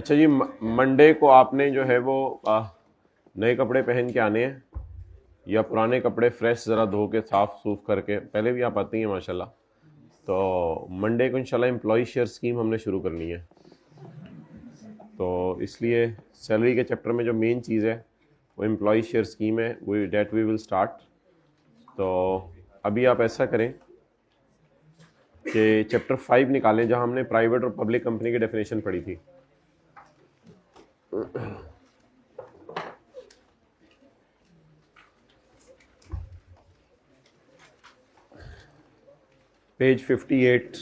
अच्छा जी, मंडे को आपने जो है वो नए कपड़े पहन के आने हैं या पुराने कपड़े फ्रेश ज़रा धो के साफ़ सूफ करके? पहले भी आप आती हैं माशाल्लाह। तो मंडे को इंशाल्लाह एम्प्लॉय शेयर स्कीम हमने शुरू करनी है, तो इसलिए सैलरी के चैप्टर में जो मेन चीज़ है वो एम्प्लॉय शेयर स्कीम है, वो डेट वी विल स्टार्ट। तो अभी आप ऐसा करें कि चैप्टर 5 निकालें जहां हमने प्राइवेट और पब्लिक कंपनी की डेफिनेशन पढ़ी थी। Page 58।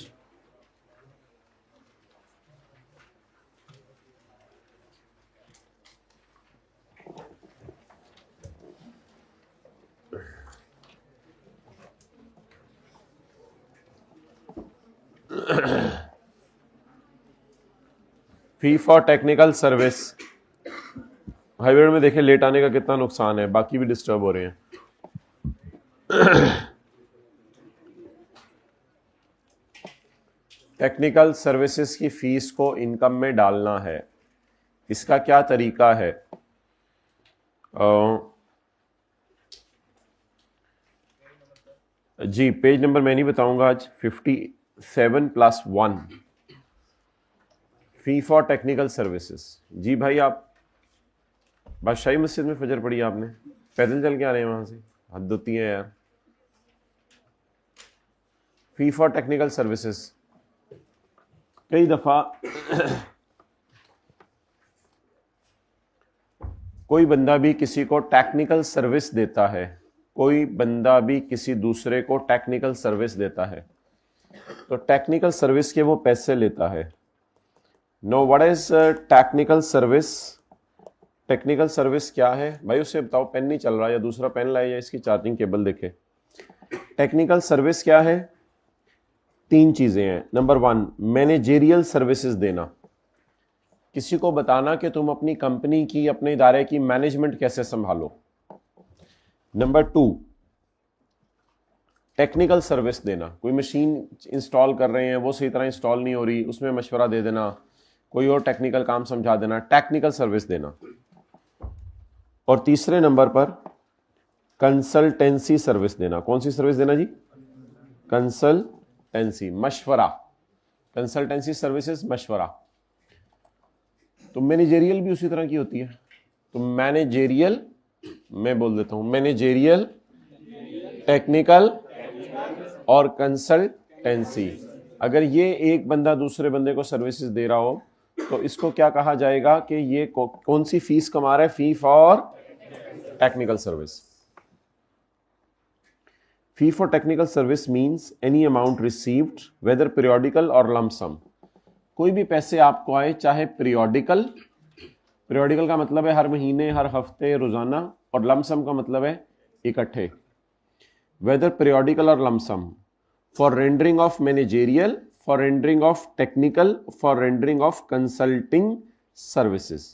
Fee for technical service. Highway में देखें लेट आने का कितना नुकसान है, बाकी भी डिस्टर्ब हो रहे हैं। टेक्निकल सर्विसेज की फीस को इनकम में डालना है, इसका क्या तरीका है? जी पेज नंबर मैं नहीं बताऊंगा आज। 57+1 फी फॉर टेक्निकल सर्विसेज। जी भाई, आप बादशाही मस्जिद में फजर पढ़ी आपने? पैदल चल के आ रहे हैं वहां से? हद होती है यार। फी फॉर टेक्निकल सर्विसेज कई दफा कोई बंदा भी किसी को टेक्निकल सर्विस देता है, कोई बंदा भी किसी दूसरे को टेक्निकल सर्विस देता है, तो टेक्निकल सर्विस के वो पैसे लेता है। No, what is technical service? Technical service क्या है भाई? उसे बताओ। पेन नहीं चल रहा, या दूसरा पेन लाए या इसकी चार्जिंग केबल देखे। टेक्निकल सर्विस क्या है? 3 चीजें हैं। नंबर 1, मैनेजेरियल सर्विसेज देना, किसी को बताना कि तुम अपनी कंपनी की, अपने इदारे की मैनेजमेंट कैसे संभालो। नंबर 2, टेक्निकल सर्विस देना, कोई मशीन इंस्टॉल कर रहे हैं, वो सही तरह इंस्टॉल नहीं हो रही, उसमें मशवरा दे देना, कोई और टेक्निकल काम समझा देना, टेक्निकल सर्विस देना। और तीसरे नंबर पर कंसल्टेंसी सर्विस देना। कौन सी सर्विस देना जी? कंसल्टेंसी, मशवरा। कंसल्टेंसी सर्विसेज, मशवरा। तो मैनेजेरियल भी उसी तरह की होती है। तो मैनेजेरियल, मैं बोल देता हूं, मैनेजेरियल, टेक्निकल और कंसल्टेंसी। अगर ये एक बंदा दूसरे बंदे को सर्विसेज दे रहा हो तो इसको क्या कहा जाएगा कि ये कौन सी फीस कमा रहा है? Fee for technical service. Fee for technical service means any amount received whether periodical or lump sum. कोई भी पैसे आपको आए, चाहे पीरियोडिकल, पीरियोडिकल का मतलब है हर महीने, हर हफ्ते, रोजाना, और लंप सम का मतलब है इकट्ठे। Whether periodical or lump sum, for rendering of managerial, for rendering of technical, for rendering of consulting services,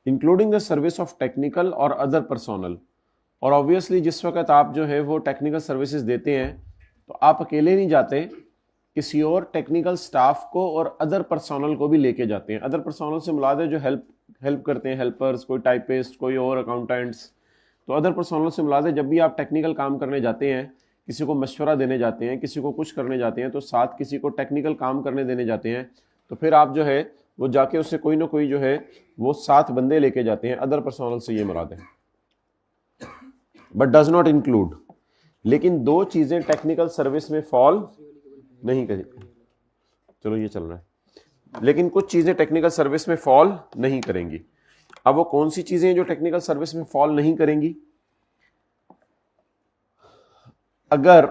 including the service of technical or other personnel. और ऑब्वियसली जिस वक्त आप जो है वो टेक्निकल सर्विसेज देते हैं तो आप अकेले नहीं जाते, किसी और टेक्निकल स्टाफ को और अदर पर्सोनल को भी लेके जाते हैं। अदर पर्सोनल से मुराद है जो हेल्प करते हैं, हेल्पर्स, कोई टाइपिस्ट, कोई और अकाउंटेंट्स। तो अदर पर्सोनल से मुराद है जब भी आप टेक्निकल काम करने जाते हैं, किसी को मशवरा देने जाते हैं, किसी को कुछ करने जाते हैं, तो साथ किसी को टेक्निकल काम करने देने जाते हैं, तो फिर आप जो है वो जाके उससे कोई ना कोई जो है वो 7 बंदे लेके जाते हैं। अदर पर्सोनल से ये मुराद है, बट डज नॉट इंक्लूड। लेकिन 2 चीजें टेक्निकल सर्विस में फॉल नहीं करें। चलो ये चल रहा है, लेकिन कुछ चीजें टेक्निकल सर्विस में फॉल नहीं करेंगी। अब वो कौन सी चीजें जो टेक्निकल सर्विस में फॉल नहीं करेंगी? अगर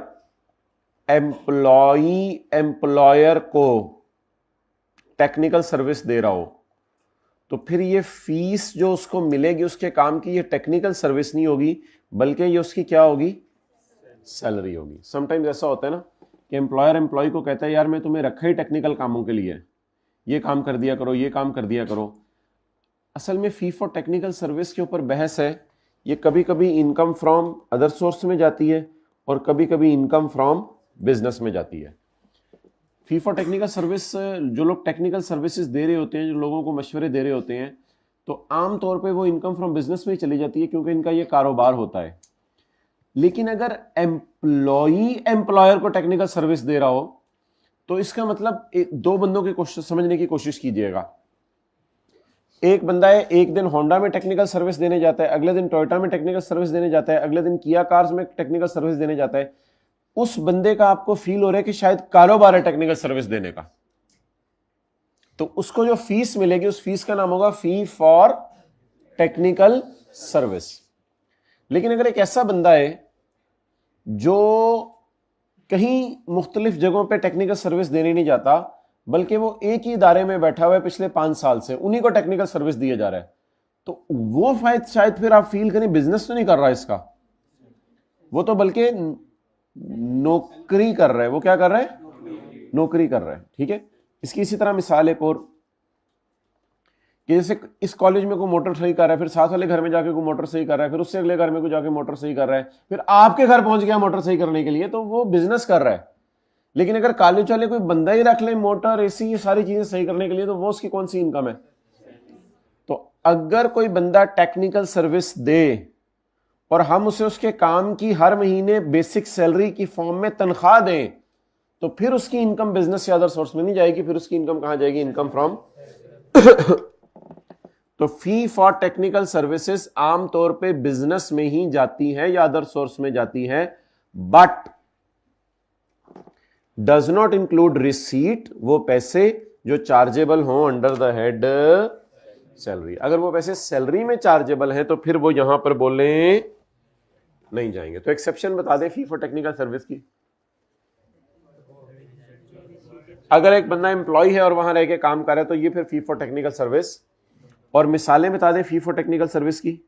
एम्प्लॉई एम्प्लॉयर को टेक्निकल सर्विस दे रहा हो तो फिर ये फीस जो उसको मिलेगी उसके काम की, ये टेक्निकल सर्विस नहीं होगी, बल्कि ये उसकी क्या होगी? सैलरी होगी। समटाइम्स ऐसा होता है ना कि एम्प्लॉयर एम्प्लॉय को कहता है यार मैं तुम्हें रखा ही टेक्निकल कामों के लिए, ये काम कर दिया करो, ये काम कर दिया करो। असल में फी फॉर टेक्निकल सर्विस के ऊपर बहस है। ये कभी कभी इनकम फ्रॉम अदर सोर्स में जाती है और कभी कभी इनकम फ्रॉम बिजनेस में जाती है। फी फॉर टेक्निकल सर्विस, जो लोग टेक्निकल सर्विसेज दे रहे होते हैं, जो लोगों को मशवरे दे रहे होते हैं, तो आम तौर पे वो इनकम फ्रॉम बिजनेस में ही चली जाती है, क्योंकि इनका ये कारोबार होता है। लेकिन अगर एम्प्लॉई एम्प्लॉयर को टेक्निकल सर्विस दे रहा हो, तो इसका मतलब दो बंदों की कोशिश समझने की कोशिश कीजिएगा। एक बंदा है, एक दिन होंडा में टेक्निकल सर्विस देने जाता है, अगले दिन टोयोटा में टेक्निकल सर्विस देने जाता है, अगले दिन किया कार्स में टेक्निकल सर्विस देने जाता है। उस बंदे का आपको फील हो रहा है कि शायद कारोबार है टेक्निकल सर्विस देने का, तो उसको जो फीस मिलेगी उस फीस का नाम होगा फी फॉर टेक्निकल सर्विस। लेकिन अगर एक ऐसा बंदा है जो कहीं मुख्तलिफ जगहों पे टेक्निकल सर्विस देने नहीं जाता, बल्कि वो एक ही इदारे में बैठा हुआ है पिछले 5 साल से, उन्हीं को टेक्निकल सर्विस दिया जा रहा है, तो वो शायद फिर आप फील करें बिजनेस तो नहीं कर रहा इसका, वो तो बल्कि नौकरी कर रहा है। वो क्या कर रहा है? नौकरी कर रहा है। ठीक है, इसकी इसी तरह मिसाल एक और, कि जैसे इस कॉलेज में कोई मोटर सही कर रहा है, फिर साथ वाले घर में जाके कोई मोटर सही कर रहा है, फिर उससे अगले घर में कोई जाके मोटर सही कर रहा है, फिर आपके घर पहुंच गया मोटर सही करने के लिए, तो वो बिजनेस कर रहा है। लेकिन अगर कॉलेज वाले कोई बंदा ही रख ले मोटर एसी ये सारी चीजें सही करने के लिए, तो वो उसकी कौन सी इनकम है? तो अगर कोई बंदा टेक्निकल सर्विस दे और हम उसे उसके काम की हर महीने बेसिक सैलरी की फॉर्म में तनख्वाह दें, तो फिर उसकी इनकम बिजनेस या अदर सोर्स में नहीं जाएगी, फिर उसकी इनकम कहां जाएगी? इनकम फ्रॉम तो फी फॉर टेक्निकल सर्विसेज आमतौर पे बिजनेस में ही जाती है या अदर सोर्स में जाती है, but does not include receipt, वो पैसे जो चार्जेबल हो अंडर द हेड सैलरी। अगर वो पैसे सैलरी में चार्जेबल है तो फिर वो यहां पर बोले नहीं जाएंगे। तो एक्सेप्शन बता दें फी फॉर टेक्निकल सर्विस की। अगर एक बंदा एम्प्लॉय है और वहां रह के काम कर रहा है, तो ये फिर फी फॉर टेक्निकल सर्विस। और मिसालें बता दें फी फॉर टेक्निकल सर्विस की।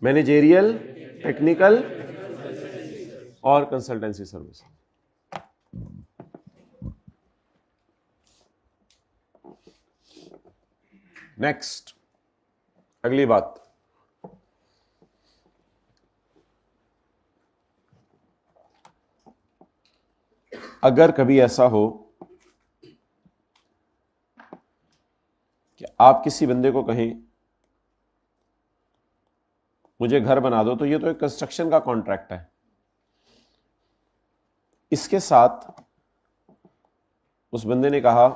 मैनेजेरियल, टेक्निकल और कंसल्टेंसी सर्विस। नेक्स्ट, अगली बात, अगर कभी ऐसा हो कि आप किसी बंदे को कहें मुझे घर बना दो, तो ये तो एक कंस्ट्रक्शन का कॉन्ट्रैक्ट है। इसके साथ उस बंदे ने कहा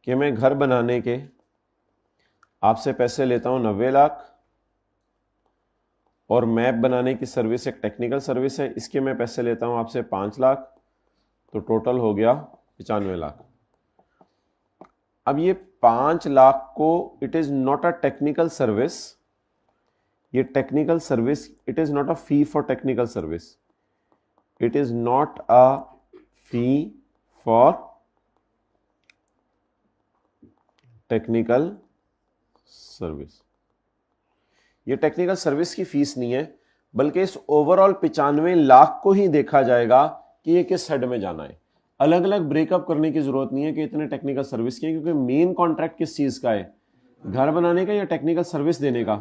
कि मैं घर बनाने के आपसे पैसे लेता हूं 90 लाख, और मैप बनाने की सर्विस एक टेक्निकल सर्विस है, इसके मैं पैसे लेता हूं आपसे 5 लाख, तो टोटल हो गया 95 लाख। अब ये 5 लाख को, it is not a technical service, ये technical service, it is not a fee for technical service, it is not a fee for technical service. ये टेक्निकल सर्विस की फीस नहीं है, बल्कि इस ओवरऑल 95 लाख को ही देखा जाएगा कि ये किस हेड में जाना है। अलग अलग ब्रेकअप करने की जरूरत नहीं है कि इतने टेक्निकल सर्विस की है, क्योंकि मेन कॉन्ट्रैक्ट किस चीज का है? घर बनाने का या टेक्निकल सर्विस देने का।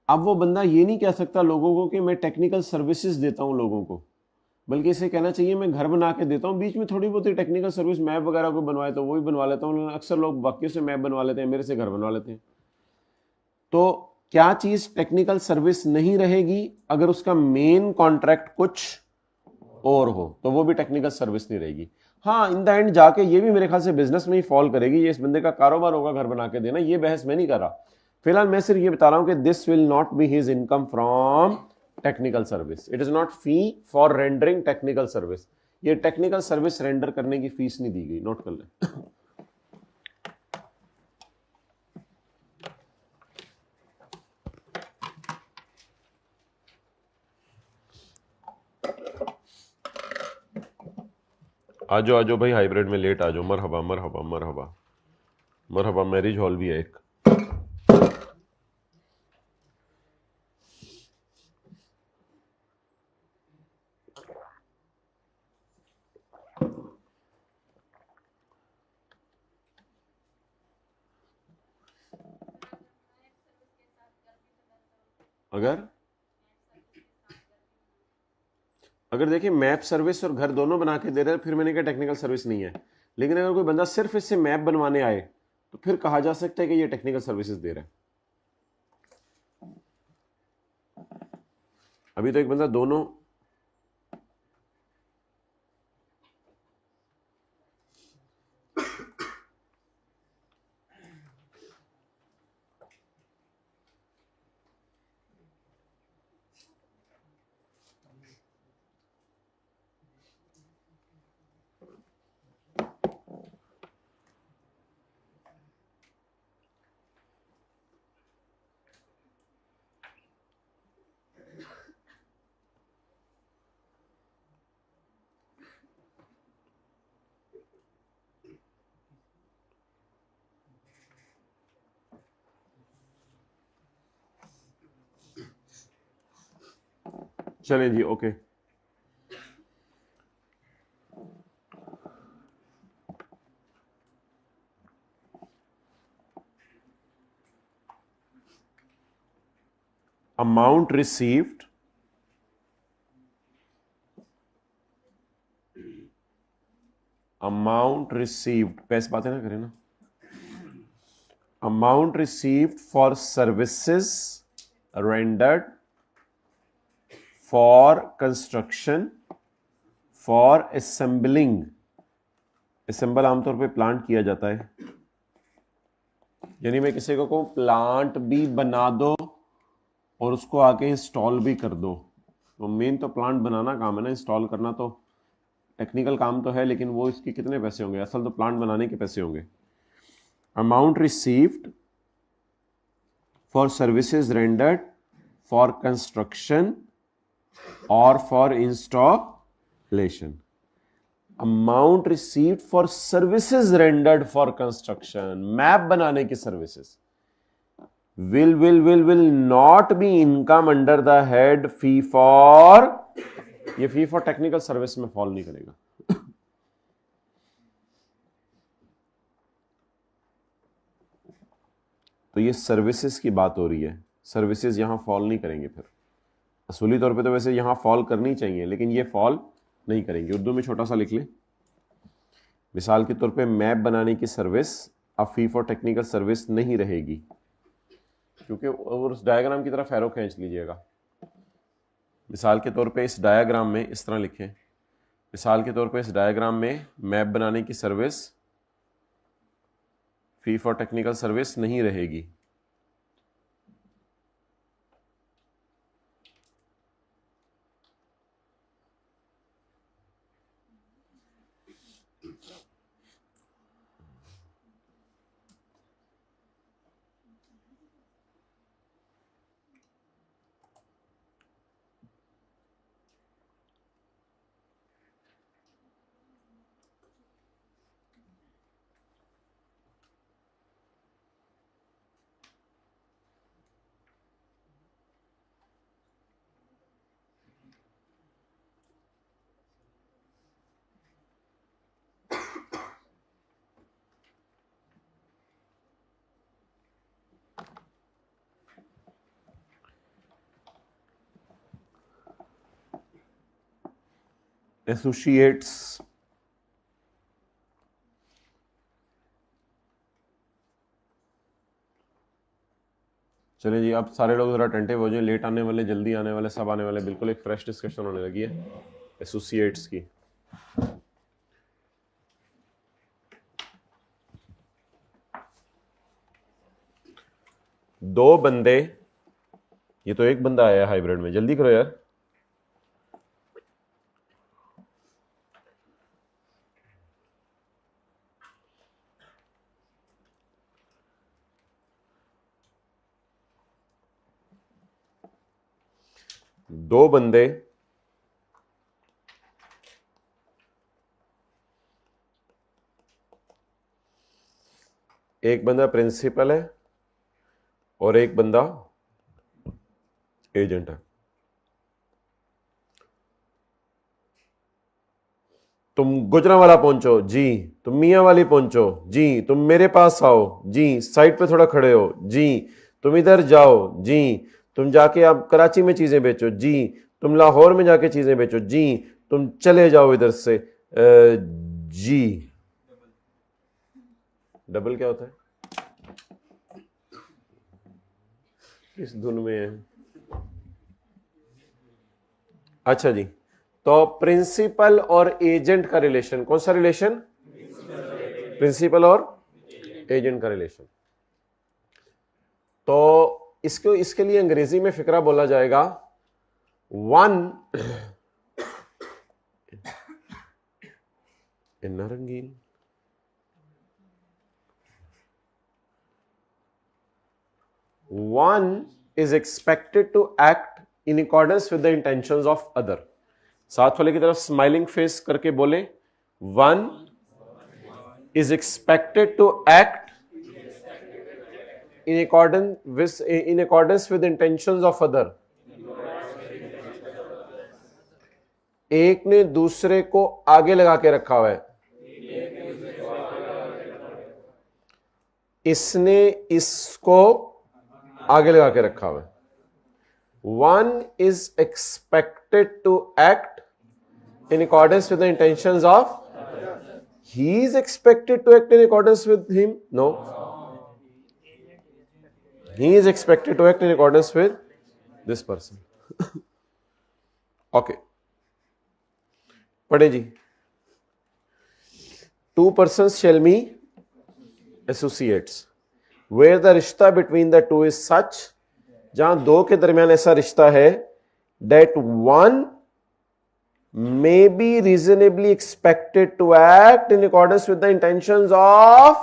अब वो बंदा ये नहीं कह सकता लोगों को कि मैं टेक्निकल सर्विसेज देता हूं लोगों को, बल्कि इसे कहना चाहिए मैं घर बना के देता हूं, बीच में थोड़ी बहुत ही टेक्निकल सर्विस मैप वगैरह को बनवाए तो वो भी बनवा लेता हूं। अक्सर लोग बाकियों से मैप बनवा लेते हैं, मेरे से घर बनवा लेते हैं। तो क्या चीज टेक्निकल सर्विस नहीं रहेगी? अगर उसका मेन कॉन्ट्रैक्ट कुछ और हो तो वो भी टेक्निकल सर्विस नहीं रहेगी। हाँ, इन द एंड जाके ये भी मेरे ख्याल से बिजनेस में ही फॉल करेगी, ये इस बंदे का कारोबार होगा घर बना के देना, ये बहस मैं नहीं कर रहा। फिलहाल मैं सिर्फ ये बता रहा हूं कि this will not be his income from technical service, it is not fee for rendering technical service. ये टेक्निकल सर्विस रेंडर करने की फीस नहीं दी गई, नोट कर लें। आजो आजो भाई, हाइब्रिड में लेट आजो। मरहबा मरहबा मरहबा मरहबा। मैरिज हॉल भी है एक। अगर देखिए मैप सर्विस और घर दोनों बना के दे रहे हैं फिर मैंने कहा टेक्निकल सर्विस नहीं है, लेकिन अगर कोई बंदा सिर्फ इससे मैप बनवाने आए तो फिर कहा जा सकता है कि ये टेक्निकल सर्विसेज दे रहा है। अभी तो एक बंदा दोनों चलें जी ओके। अमाउंट रिसीव्ड पैसे बातें ना करें ना। Amount received for services rendered for construction for assembling. Assemble आमतौर पे प्लांट किया जाता है, यानी मैं किसी को कहूं प्लांट भी बना दो और उसको आके इंस्टॉल भी कर दो, तो मेन तो प्लांट बनाना काम है ना, इंस्टॉल करना तो टेक्निकल काम तो है, लेकिन वो इसके कितने पैसे होंगे, असल तो प्लांट बनाने के पैसे होंगे। Amount received for services rendered for construction और for installation. Amount received for services rendered for construction, map बनाने की services, will not be income under the head fee for, ये फी फॉर टेक्निकल सर्विस में fall नहीं करेगा। तो ये services की बात हो रही है, सर्विसेज यहां फॉल नहीं करेंगे। फिर असूली तौर पे तो वैसे यहां फॉल करनी चाहिए, लेकिन ये फॉल नहीं करेंगे। उर्दू में छोटा सा लिख ले, मिसाल के तौर पे मैप बनाने की सर्विस अब फी फॉर टेक्निकल सर्विस नहीं रहेगी, क्योंकि और उस डायग्राम की तरफ एरो खींच लीजिएगा। मिसाल के तौर पे इस डायग्राम में इस तरह लिखें, मिसाल के तौर पे इस डायग्राम में मैप बनाने की service fee for technical service नहीं रहेगी। एसोसिएट्स, चलिए जी अब सारे लोग जरा अटेंटिव हो जाए, लेट आने वाले, जल्दी आने वाले, सब आने वाले, बिल्कुल एक फ्रेश डिस्कशन होने लगी है एसोसिएट्स की। दो बंदे, ये तो एक बंदा आया हाइब्रिड में, जल्दी करो यार। दो बंदे एक बंदा प्रिंसिपल है और एक बंदा एजेंट है। तुम गुजरांवाला पहुंचो जी, तुम मियां वाली पहुंचो जी, तुम मेरे पास आओ जी, साइड पे थोड़ा खड़े हो जी, तुम इधर जाओ जी, तुम जाके आप कराची में चीजें बेचो जी, तुम लाहौर में जाके चीजें बेचो, जी। तुम चले जाओ इधर से, जी। डबल क्या होता है? किस धुन में है? अच्छा जी, तो प्रिंसिपल और एजेंट का रिलेशन, कौन सा रिलेशन? प्रिंसिपल और एजेंट का रिलेशन। तो इसको, इसके लिए अंग्रेजी में फिक्रा बोला जाएगा वन इन्ना रंगीन, one is expected to act in accordance with the intentions of other। साथ वाले की तरफ स्माइलिंग फेस करके बोले, one is expected to act in accordance with intentions of other। एक ने दूसरे को आगे लगा के रखा हुआ है, इसने इसको आगे लगा के रखा हुआ है। One is expected to act in accordance with the intentions of, he is expected to act in accordance with him, no, he is expected to act in accordance with this person। okay, पढ़े जी। Two persons shall be associates where the रिश्ता between the two is such, जहां दो के दरमियान ऐसा रिश्ता है, that one may be reasonably expected to act in accordance with the intentions of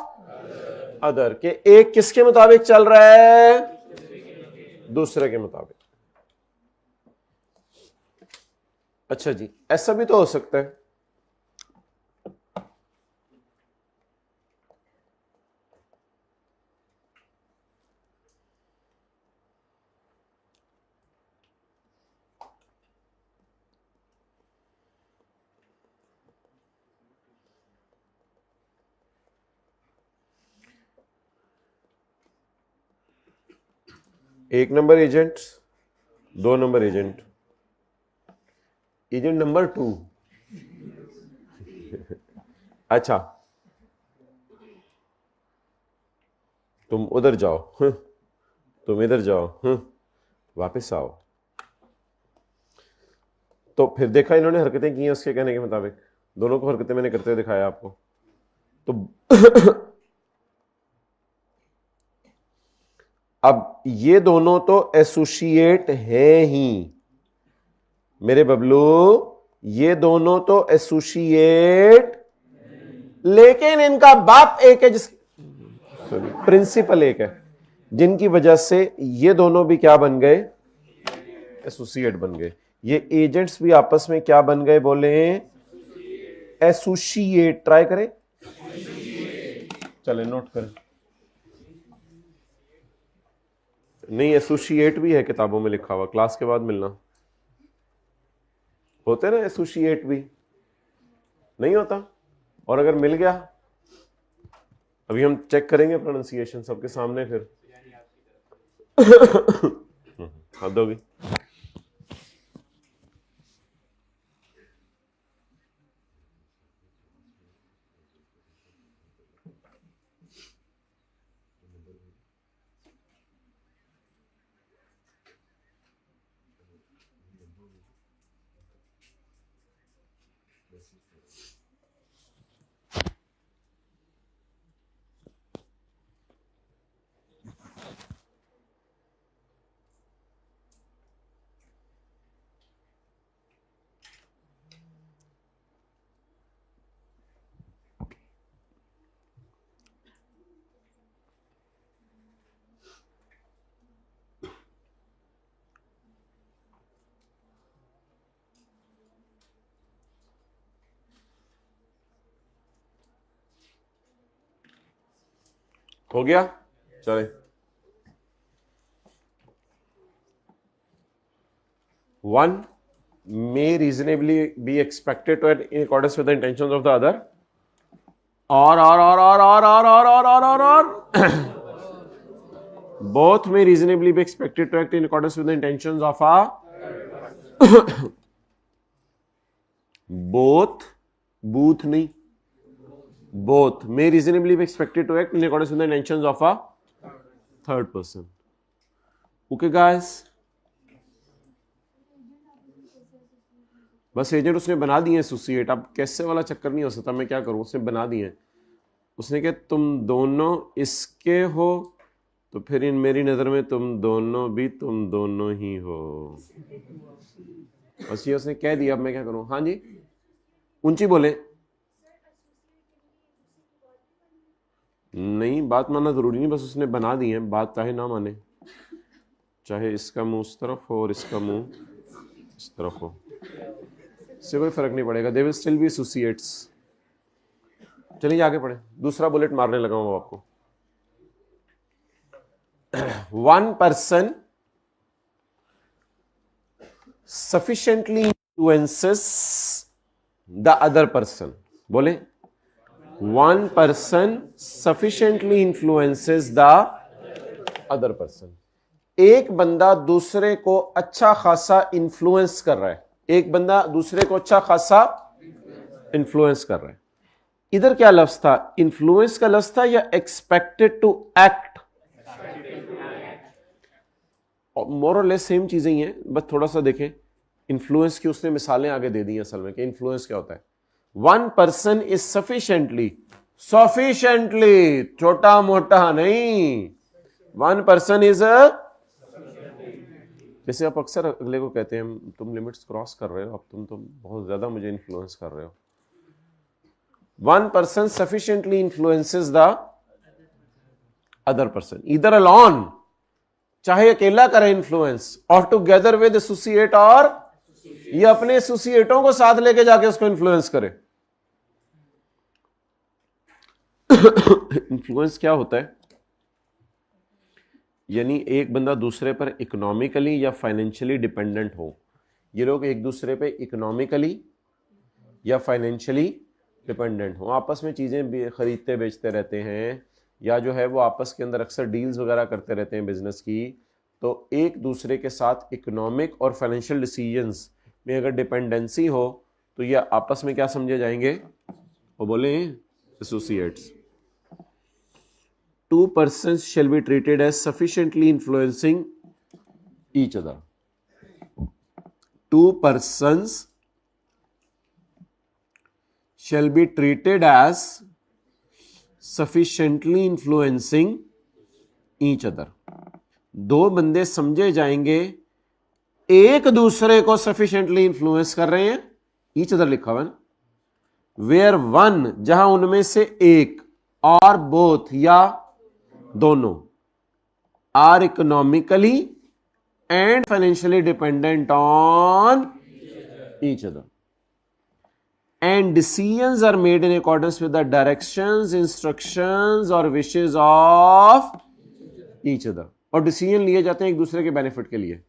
other, कि एक किसके मुताबिक चल रहा है? दूसरे के मुताबिक। अच्छा जी, ऐसा भी तो हो सकता है, एक नंबर एजेंट, दो नंबर एजेंट, एजेंट नंबर 2। अच्छा, तुम उधर जाओ, तुम इधर जाओ, वापस आओ। तो फिर देखा इन्होंने हरकतें की हैं उसके कहने के मुताबिक, दोनों को हरकतें मैंने करते हुए दिखाया आपको। तो अब ये दोनों तो एसोसिएट हैं ही मेरे बबलू, ये दोनों तो एसोसिएट, लेकिन इनका बाप एक है, जिस प्रिंसिपल एक है, जिनकी वजह से ये दोनों भी क्या बन गए? एसोसिएट बन गए। ये एजेंट्स भी आपस में क्या बन गए? बोले एसोसिएट। ट्राई करें, चले नोट करें। नहीं, एसोसिएट भी है किताबों में लिखा हुआ, क्लास के बाद मिलना। होते ना एसोसिएट भी? नहीं होता? और अगर मिल गया, अभी हम चेक करेंगे प्रोनाउंसिएशन सबके सामने फिर। हद होगी। हो गया? चले। One may reasonably be expected to act in accordance with the intentions of the other, or both may reasonably be expected to act in accordance with the intentions of a both, booth नहीं, both may reasonably be expected to act in accordance with the intentions of a third person. Okay guys, बस agent उसने बना दिए associate, अब कैसे वाला चक्कर नहीं हो सकता, मैं क्या करूं, उसने बना दिए, उसने कहा तुम दोनों इसके हो, तो फिर इन मेरी नजर में तुम दोनों भी तुम दोनों ही हो, बस ये उसने कह दिया, अब मैं क्या करूं। हाँ जी, ऊंची बोले। नहीं, बात मानना जरूरी नहीं, बस उसने बना दी है, बात चाहे ना माने, चाहे इसका मुंह उस तरफ हो और इसका मुंह इस तरफ हो, इससे कोई फर्क नहीं पड़ेगा, they will still be associates. चलिए आगे पढ़े, दूसरा बुलेट मारने लगा हूं आपको। One person sufficiently influences the other person, बोले, one person sufficiently influences the other person, एक बंदा दूसरे को अच्छा खासा इन्फ्लुएंस कर रहा है, एक बंदा दूसरे को अच्छा खासा इन्फ्लुएंस कर रहा है। इधर क्या लफ्ज था, इन्फ्लुएंस का लफ्ज था या एक्सपेक्टेड टू एक्ट, मोर और लेस सेम चीजें ही हैं, बस थोड़ा सा देखें, इन्फ्लुएंस की उसने मिसालें आगे दे दी असल में कि इन्फ्लुएंस क्या होता है। One person is sufficiently, sufficiently छोटा मोटा नहीं, वन पर्सन इज, जैसे आप अक्सर अगले को कहते हैं तुम लिमिट्स क्रॉस कर रहे हो, अब तुम तो बहुत ज्यादा मुझे इन्फ्लुएंस कर रहे हो। One person sufficiently influences the other person, इधर अलॉन, चाहे अकेला करे इन्फ्लुएंस, और टुगेदर विद एसोसिएट, और ये अपने एसोसिएटों को साथ लेके जाके उसको इन्फ्लुएंस करे। इन्फ्लुएंस क्या होता है, यानी एक बंदा दूसरे पर इकोनॉमिकली या फाइनेंशियली डिपेंडेंट हो, ये लोग एक दूसरे पे इकोनॉमिकली या फाइनेंशियली डिपेंडेंट हो, आपस में चीजें खरीदते बेचते रहते हैं, या जो है वो आपस के अंदर अक्सर डील्स वगैरह करते रहते हैं बिजनेस की, तो एक दूसरे के साथ इकोनॉमिक और फाइनेंशियल डिसीजंस में अगर डिपेंडेंसी हो तो ये आपस में क्या समझे जाएंगे, वो बोले associates. Two persons shall be treated as sufficiently influencing each other, two persons shall be treated as sufficiently influencing each other, दो बंदे समझे जाएंगे एक दूसरे को sufficiently influence कर रहे हैं, each other लिखा हुआ है, where one जहां उनमें से एक, और both या दोनों, are economically and financially dependent on each other, and decisions are made in accordance with the directions, instructions or wishes of each other, और डिसीजन लिए जाते हैं एक दूसरे के बेनिफिट के लिए,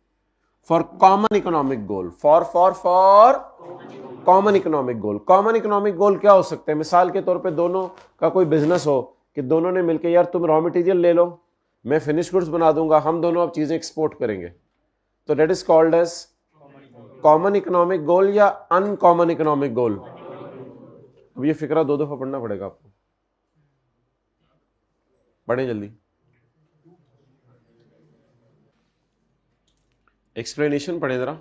for common economic goal, for common economic goal. Common economic goal क्या हो सकते हैं, मिसाल के तौर पे दोनों का कोई बिजनेस हो कि दोनों ने मिलकर, यार तुम रॉ मटेरियल ले लो, मैं फिनिश गुड्स बना दूंगा, हम दोनों अब चीजें एक्सपोर्ट करेंगे, तो that is called as common economic goal या अनकॉमन इकोनॉमिक गोल। अब ये फिक्रा दो दफा पढ़ना पड़ेगा आपको, पढ़ें जल्दी। एक्सप्लेनेशन पढ़े जरा।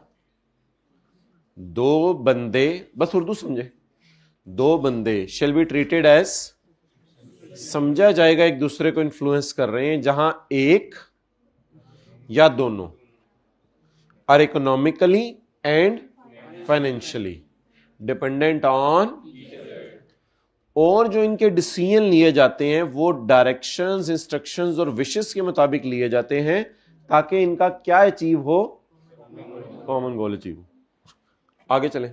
दो बंदे, बस उर्दू समझे, दो बंदे शेल बी ट्रीटेड एज, समझा जाएगा एक दूसरे को इन्फ्लुएंस कर रहे हैं, जहां एक या दोनों are economically and financially dependent on, और जो इनके डिसीजन लिए जाते हैं वो डायरेक्शंस, इंस्ट्रक्शंस और विशेस के मुताबिक लिए जाते हैं, ताकि इनका क्या अचीव हो, कॉमन गोल अचीव हो। आगे चले।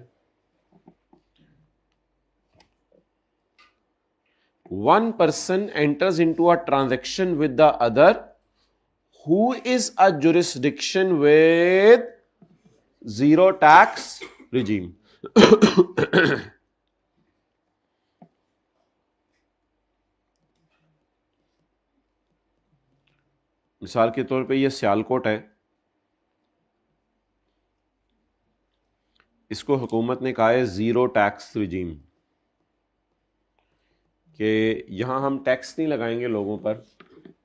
One person enters into a transaction with the other who is a jurisdiction with zero tax regime. मिसाल के तौर पे ये सियालकोट है, इसको हुकूमत ने कहा है ज़ीरो टैक्स रिजीम, कि यहाँ हम टैक्स नहीं लगाएंगे लोगों पर,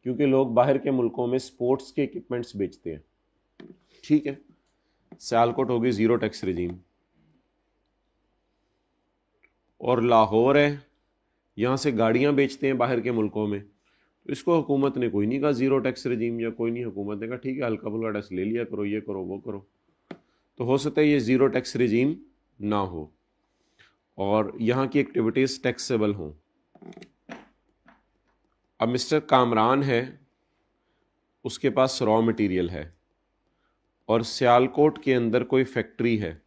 क्योंकि लोग बाहर के मुल्कों में स्पोर्ट्स के इक्विपमेंट्स बेचते हैं। ठीक है, सियालकोट होगी ज़ीरो टैक्स रिजीम। और लाहौर है, यहाँ से गाड़ियाँ बेचते हैं बाहर के मुल्कों में, तो इसको हुकूमत ने कोई नहीं कहा ज़ीरो टैक्स रिजीम, या कोई नहीं, हुकूमत ने कहा ठीक है हल्का फुल्का टैक्स ले लिया करो, ये करो वो करो। तो हो सकता है ये ज़ीरो टैक्स रिजीम ना हो और यहाँ की एक्टिविटीज़ टैक्सेबल हों। अब मिस्टर कामरान है, उसके पास रॉ मटेरियल है और सियालकोट के अंदर कोई फैक्ट्री है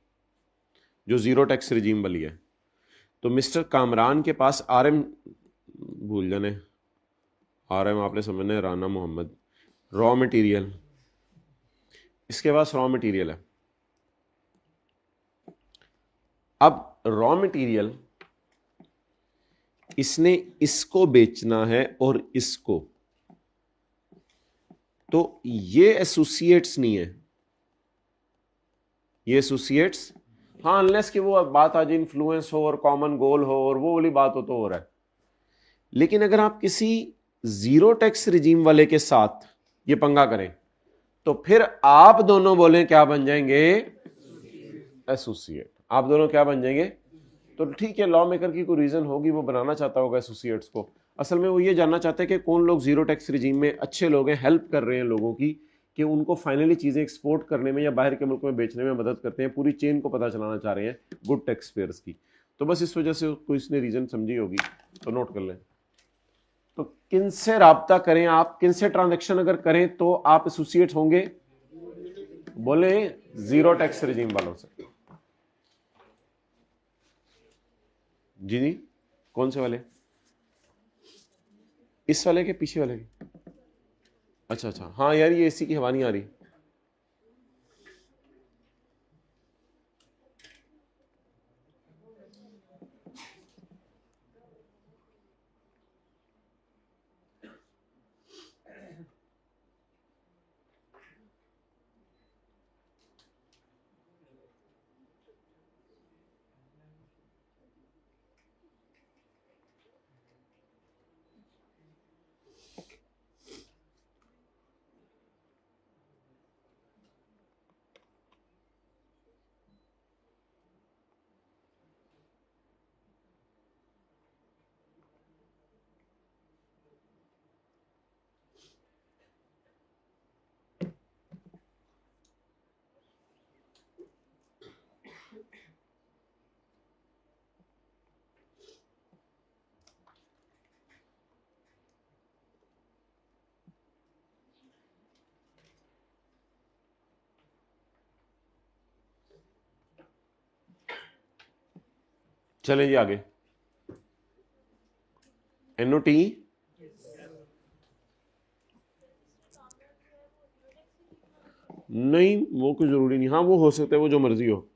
जो ज़ीरो टैक्स रिजीम वाली है, तो मिस्टर कामरान के पास RM, भूल जाने RM आपने समझना है, राना मोहम्मद, रॉ मटेरियल, इसके पास रॉ मटेरियल है। अब रॉ मटेरियल इसने इसको बेचना है और इसको, तो ये एसोसिएट्स नहीं है, ये एसोसिएट्स, हाँ अनलेस कि वो बात आज इन्फ्लुएंस हो और कॉमन गोल हो और वो वाली बात हो तो हो रहा है। लेकिन अगर आप किसी जीरो टैक्स रिजीम वाले के साथ ये पंगा करें तो फिर आप दोनों बोलें क्या बन जाएंगे, एसोसिएट। आप दोनों क्या बन जाएंगे? तो ठीक है, लॉ मेकर की कोई रीजन होगी, वो बनाना चाहता होगा एसोसिएट्स को। असल में वो ये जानना चाहते हैं कि कौन लोग जीरो टैक्स रिजीम में अच्छे लोग हैं, हेल्प कर रहे हैं लोगों की, कि उनको फाइनली चीजें एक्सपोर्ट करने में या बाहर के मुल्क में बेचने में मदद करते हैं, पूरी चेन को पता चलाना चाह रहे हैं गुड टैक्स पेयर्स की। तो बस इस वजह से कोई इसने रीजन समझी होगी, तो नोट कर लें। तो किन से राब्ता करें आप, किन से ट्रांजेक्शन अगर करें तो आप एसोसिएट होंगे? बोले जीरो टैक्स रिजीम वालों से। जी जी, कौन से वाले? इस वाले के पीछे वाले के? अच्छा अच्छा, हाँ यार ये एसी की हवा नहीं आ रही। चलें जी आगे। NOT नहीं, वो कोई जरूरी नहीं, हाँ वो हो सकता है, वो जो मर्जी हो।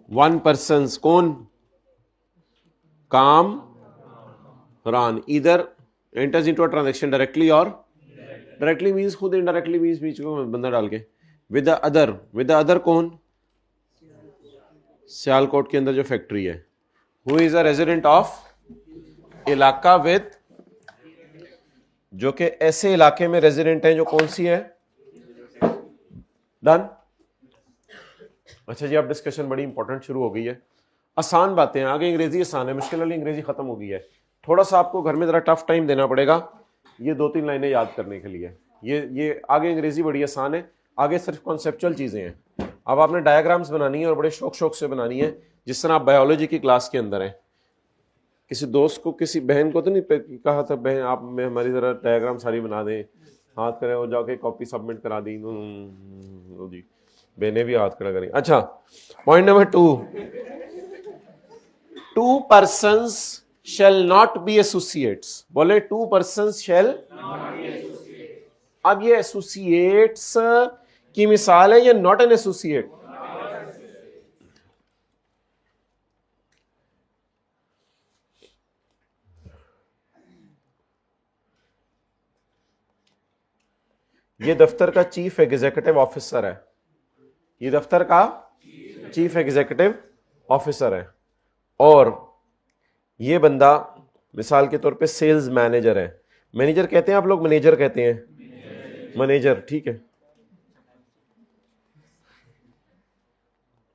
वन पर्सन, कौन? काम रान इधर enters into a transaction directly, और डायरेक्टली मींस खुद, इनडायरेक्टली मींस बीच में बंदा डाल के। With the other, with the other कौन? सियालकोट के अंदर जो फैक्ट्री है, who is a resident of इलाका विद, जो कि ऐसे इलाके में रेजिडेंट है जो कौन सी है? डन। अच्छा जी, अब डिस्कशन बड़ी इंपॉर्टेंट शुरू हो गई है। आसान बातें, आगे अंग्रेजी आसान है, मुश्किल वाली अंग्रेजी खत्म हो गई है। थोड़ा सा आपको घर में जरा टफ टाइम देना पड़ेगा ये 2-3 लाइनें याद करने के लिए। ये आगे अंग्रेजी बड़ी आसान है, आगे सिर्फ कॉन्सेप्चुअल चीजें हैं। अब आपने डायग्राम्स बनानी है और बड़े शौक शौक से बनानी है, जिस तरह आप बायोलॉजी की क्लास के अंदर हैं। किसी दोस्त को, किसी बहन को तो नहीं कहा था बहन आप में हमारी जरा डायग्राम सारी बना दें, हाथ करें और जाके कॉपी सबमिट करा दी जी, बहने भी हाथ खड़ा करें। अच्छा, point number 2, two persons shall not be associates, बोले two persons shall not be associates. अब ये एसोसिएट्स की मिसाल है, ये नॉट एन एसोसिएट। ये दफ्तर का चीफ एग्जीक्यूटिव ऑफिसर है, ये दफ्तर का चीफ एग्जीक्यूटिव ऑफिसर है, और ये बंदा मिसाल के तौर पे सेल्स मैनेजर है। मैनेजर कहते हैं आप लोग, मैनेजर कहते हैं, मैनेजर, ठीक है।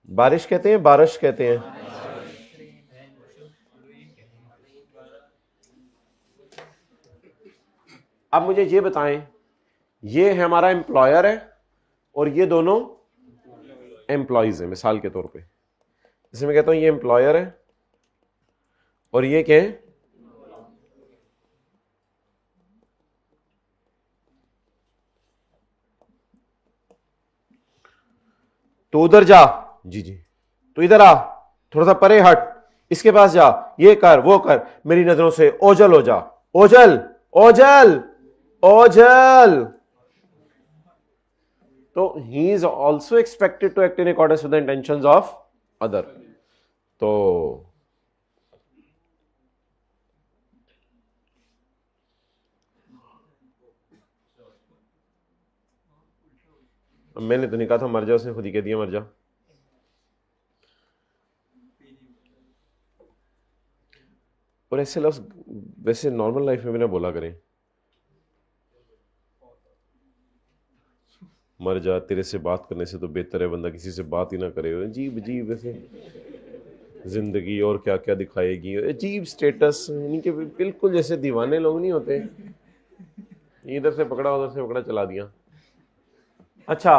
बारिश कहते हैं, बारिश कहते हैं। अब मुझे ये बताएं, ये है हमारा एम्प्लॉयर है और ये दोनों एम्प्लॉइज है। मिसाल के तौर पे जैसे मैं कहता हूं ये एम्प्लॉयर है और ये क्या है, तो उधर जा, जी जी, तो इधर आ, थोड़ा सा परे हट, इसके पास जा, ये कर वो कर, मेरी नजरों से ओझल हो जा, ओझल ओझल ओझल। तो he is also expected to act in accordance with the intentions of other. तो मैंने तो नहीं कहा था मर जा, उसने खुद ही कह दिया मर जा। और ऐसे लफ्ज वैसे नॉर्मल लाइफ में भी ना बोला करें, मर जा, तेरे से बात करने से तो बेहतर है बंदा किसी से बात ही ना करे। अजीब अजीब वैसे जिंदगी और क्या क्या दिखाएगी, अजीब स्टेटस, यानी कि बिल्कुल जैसे दीवाने लोग नहीं होते, इधर से पकड़ा उधर से पकड़ा चला दिया। अच्छा,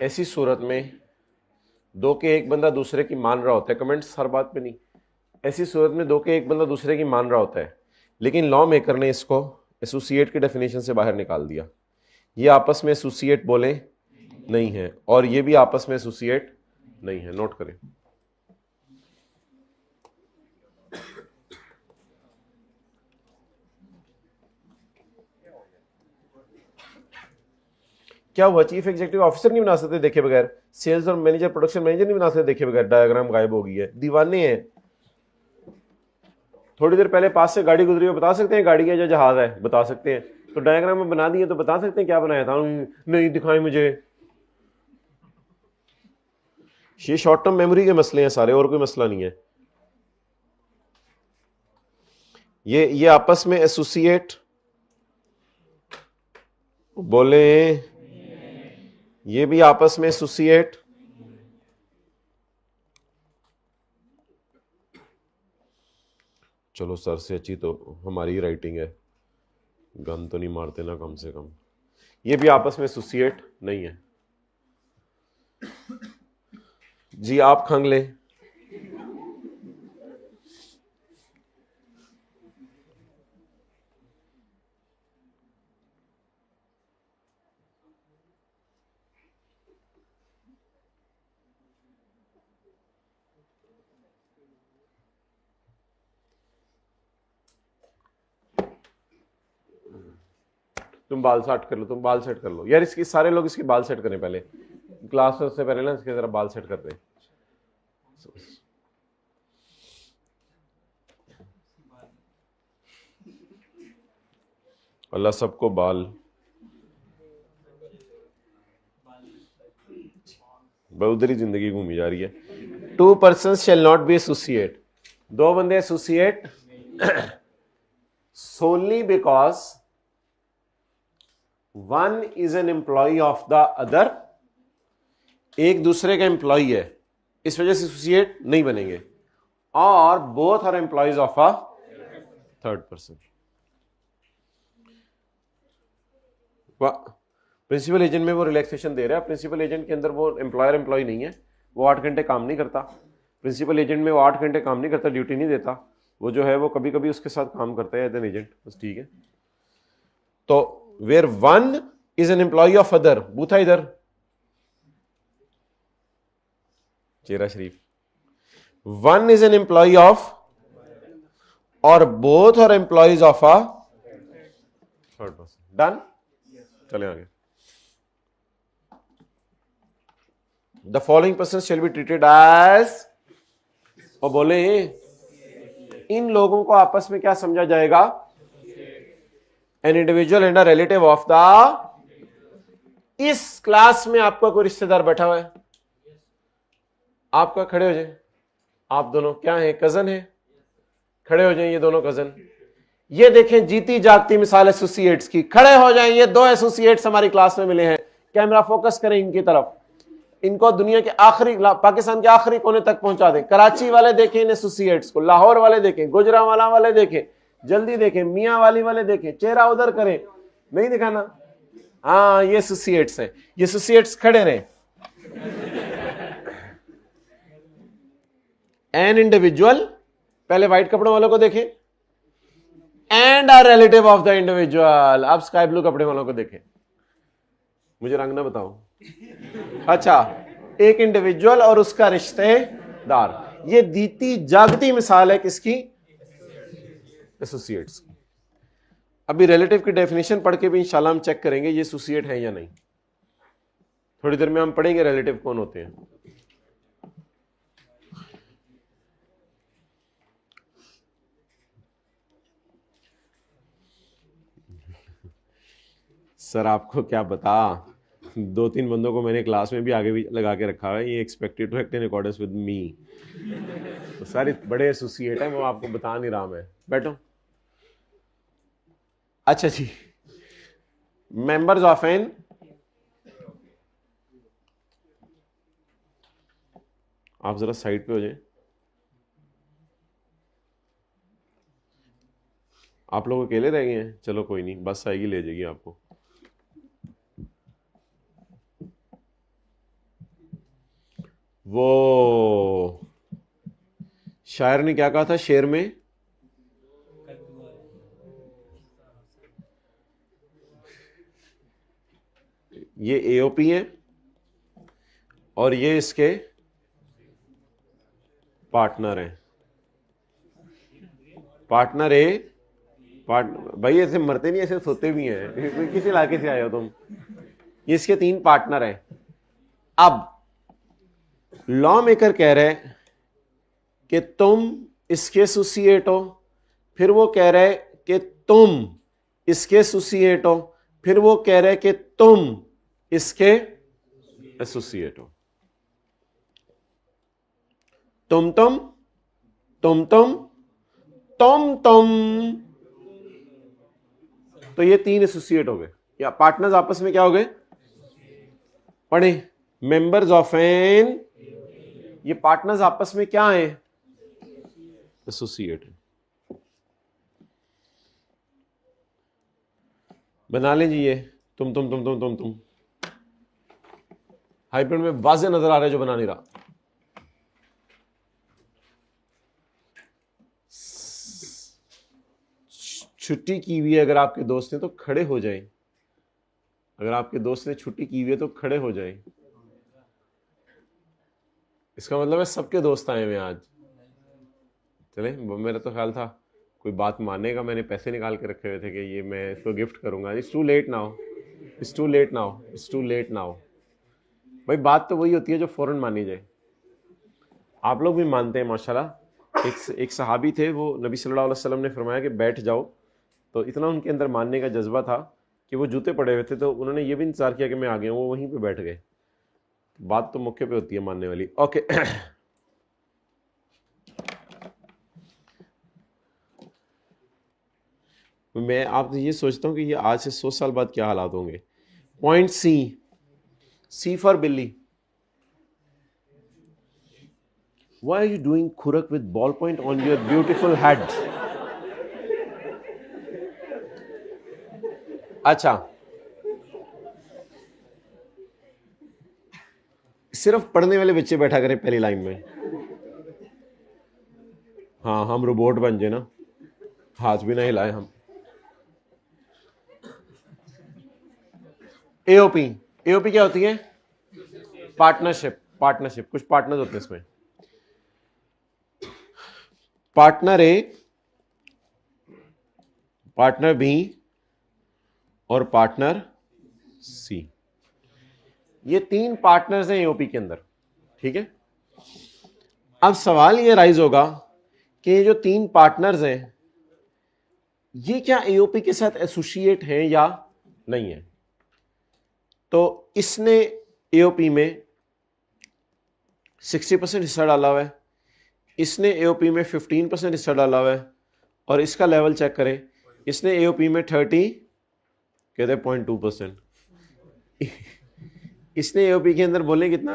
ऐसी सूरत में दो के एक बंदा दूसरे की मान रहा होता है, कमेंट्स हर बात पे नहीं, ऐसी सूरत में दो के एक बंदा दूसरे की मान रहा होता है, लेकिन लॉ मेकर ने इसको एसोसिएट की डेफिनेशन से बाहर निकाल दिया। ये आपस में एसोसिएट बोले नहीं है और ये भी आपस में एसोसिएट नहीं है, नोट करें। क्या हुआ, चीफ एग्जीक्यूटिव ऑफिसर नहीं बना सकते देखे बगैर, सेल्स और मैनेजर प्रोडक्शन मैनेजर नहीं बना सकते देखे बगैर, डायग्राम गायब हो गई है, दीवाने हैं। थोड़ी देर पहले पास से गाड़ी गुजरी हो, बता सकते हैं गाड़ी है या जहाज है, बता सकते हैं, तो डायग्राम में बना दिए तो बता सकते हैं क्या बनाया था, नहीं दिखाएं मुझे। ये शॉर्ट टर्म मेमोरी के मसले हैं सारे, और कोई मसला नहीं है। ये आपस में एसोसिएट बोले, ये भी आपस में एसोसिएट, चलो सर से अच्छी तो हमारी राइटिंग है, गन तो नहीं मारते ना कम से कम। ये भी आपस में एसोसिएट नहीं है। जी आप खंग ले, तुम बाल सेट कर लो, तुम बाल सेट कर लो यार, इसकी सारे लोग इसके बाल सेट करें पहले, क्लास से पहले ना इसके जरा बाल सेट कर दें। अल्लाह सबको बाल, उधर ही जिंदगी घूमी जा रही है। Two person shall not be associate, दो बंदे associate so only because one is an employ of the other, एक दूसरे का एम्प्लॉय है इस वजह से एसोसिएट नहीं बनेंगे, और both are employees of a third person. Principal agent में वो रिलैक्सेशन दे रहा है, प्रिंसिपल एजेंट के अंदर वो एम्प्लॉयर एम्प्लॉय नहीं है, वो 8 घंटे काम नहीं करता, प्रिंसिपल एजेंट में वो 8 घंटे काम नहीं करता, ड्यूटी नहीं देता, वो जो है वो कभी कभी उसके साथ काम करता है एज एन एजेंट, बस ठीक है। तो where one is an employ of other, बूथा इधर, चेहरा शरीफ। One is an employ of, और both are employees of a third person. Done, चले आगे। The following person shall be treated as, और बोले इन लोगों को आपस में क्या समझा जाएगा? An individual and a relative of the. इस क्लास में आपका कोई रिश्तेदार बैठा हुआ है, आपका, खड़े हो जाए। आप दोनों क्या है? कजन है। खड़े हो जाए ये दोनों कजन। ये देखें जीती जागती मिसाल एसोसिएट्स की। खड़े हो जाएं, ये दो एसोसिएट्स हमारी क्लास में मिले हैं। कैमरा फोकस करें इनकी तरफ। इनको दुनिया के आखिरी, पाकिस्तान के आखिरी कोने तक पहुंचा दें। कराची वाले देखें इन एसोसिएट्स को, लाहौर वाले देखें, गुजरांवाला वाले देखें, जल्दी देखें, मियां वाली वाले देखें, चेहरा उधर करें, नहीं दिखाना। हाँ ये एसोसिएट्स हैं, ये एसोसिएट्स खड़े रहे। एन इंडिविजुअल, पहले व्हाइट कपड़ों वालों को देखें, and a relative of the individual. अब स्काई ब्लू कपड़े वालों को देखें। मुझे रंग ना बताओ। अच्छा, एक इंडिविजुअल और उसका रिश्तेदार। ये दीती जागती मिसाल है किसकी? एसोसिएट्स की। अभी रिलेटिव की डेफिनेशन पढ़ के भी इंशाल्लाह हम चेक करेंगे ये एसोसिएट है या नहीं। थोड़ी देर में हम पढ़ेंगे रिलेटिव कौन होते हैं। सर आपको क्या बता, 2-3 बंदों को मैंने क्लास में भी आगे भी लगा के रखा है, ये expected to act in accordance with me. तो सारे बड़े एसोसिएट हैं, वो आपको बता नहीं रहा मैं। बैठो। अच्छा जी, मेंबर्स ऑफ एन, आप जरा साइड पे हो जाए। आप लोग अकेले रह गए हैं, चलो कोई नहीं, बस आएगी ले जाएगी आपको। वो शायर ने क्या कहा था शेर में? ये एओपी है और ये इसके पार्टनर हैं। पार्टनर ए, भाई ऐसे मरते नहीं, ऐसे सोते भी हैं। किस इलाके से आए हो तुम? ये इसके 3 पार्टनर हैं। अब लॉ मेकर कह रहे कि तुम इसके एसोसिएट हो, फिर वो कह रहे कि तुम इसके एसोसिएट हो, फिर वो कह रहे कि तुम इसके एसोसिएट हो। तुम तुम तुम तुम तुम तुम, तो ये 3 एसोसिएट हो गए, या पार्टनर्स आपस में क्या हो गए? पढ़े, मेंबर्स ऑफ एन, ये पार्टनर्स आपस में क्या है? एसोसिएट। बना लें जी ये तुम तुम तुम तुम तुम तुम। हाइब्रिड में वाज़ेह नजर आ रहा है जो बना नहीं रहा। छुट्टी की हुई है अगर आपके दोस्त ने तो खड़े हो जाएं। अगर आपके दोस्त ने छुट्टी की हुई है तो खड़े हो जाएं। इसका मतलब है सबके दोस्त आए हुए आज। चले, मेरा तो ख्याल था कोई बात मानेगा, मैंने पैसे निकाल के रखे हुए थे कि ये मैं इसको गिफ्ट करूंगा। It's too late now, it's too late now, it's too late now. भाई बात तो वही होती है जो फौरन मानी जाए। आप लोग भी मानते हैं माशाल्लाह। एक सहाबी थे, वो नबी सल्लल्लाहु अलैहि वसल्लम ने फरमाया कि बैठ जाओ, तो इतना उनके अंदर मानने का जज्बा था कि वो जूते पड़े हुए थे, तो उन्होंने ये भी इंतजार किया कि मैं आ गया हूँ, वो वहीं पे बैठ गए। बात तो मौके पे होती है मानने वाली। ओके मैं आप ये सोचता हूँ कि ये आज से 100 साल बाद क्या हालात होंगे। पॉइंट सी फॉर बिल्ली। Why are you doing khurak with ballpoint on your beautiful head? अच्छा, सिर्फ पढ़ने वाले बच्चे बैठा करें पहली लाइन में। हाँ, हम रोबोट बन जाए ना, हाथ भी ना हिलाए हम। एओपी, एओपी क्या होती है? पार्टनरशिप। पार्टनरशिप, कुछ पार्टनर्स होते हैं इसमें, पार्टनर ए, पार्टनर बी और पार्टनर सी। ये 3 पार्टनर्स हैं एओपी के अंदर, ठीक है। अब सवाल ये राइज होगा कि ये जो 3 पार्टनर्स हैं ये क्या एओपी के साथ एसोसिएट हैं या नहीं है। तो इसने एओपी में 60% हिस्सा डाला हुआ है, इसने एओपी में 15% हिस्सा डाला हुआ है, और इसका लेवल चेक करें, इसने एओपी में 30 कहते 0.2%, इसने एओपी के अंदर बोले कितना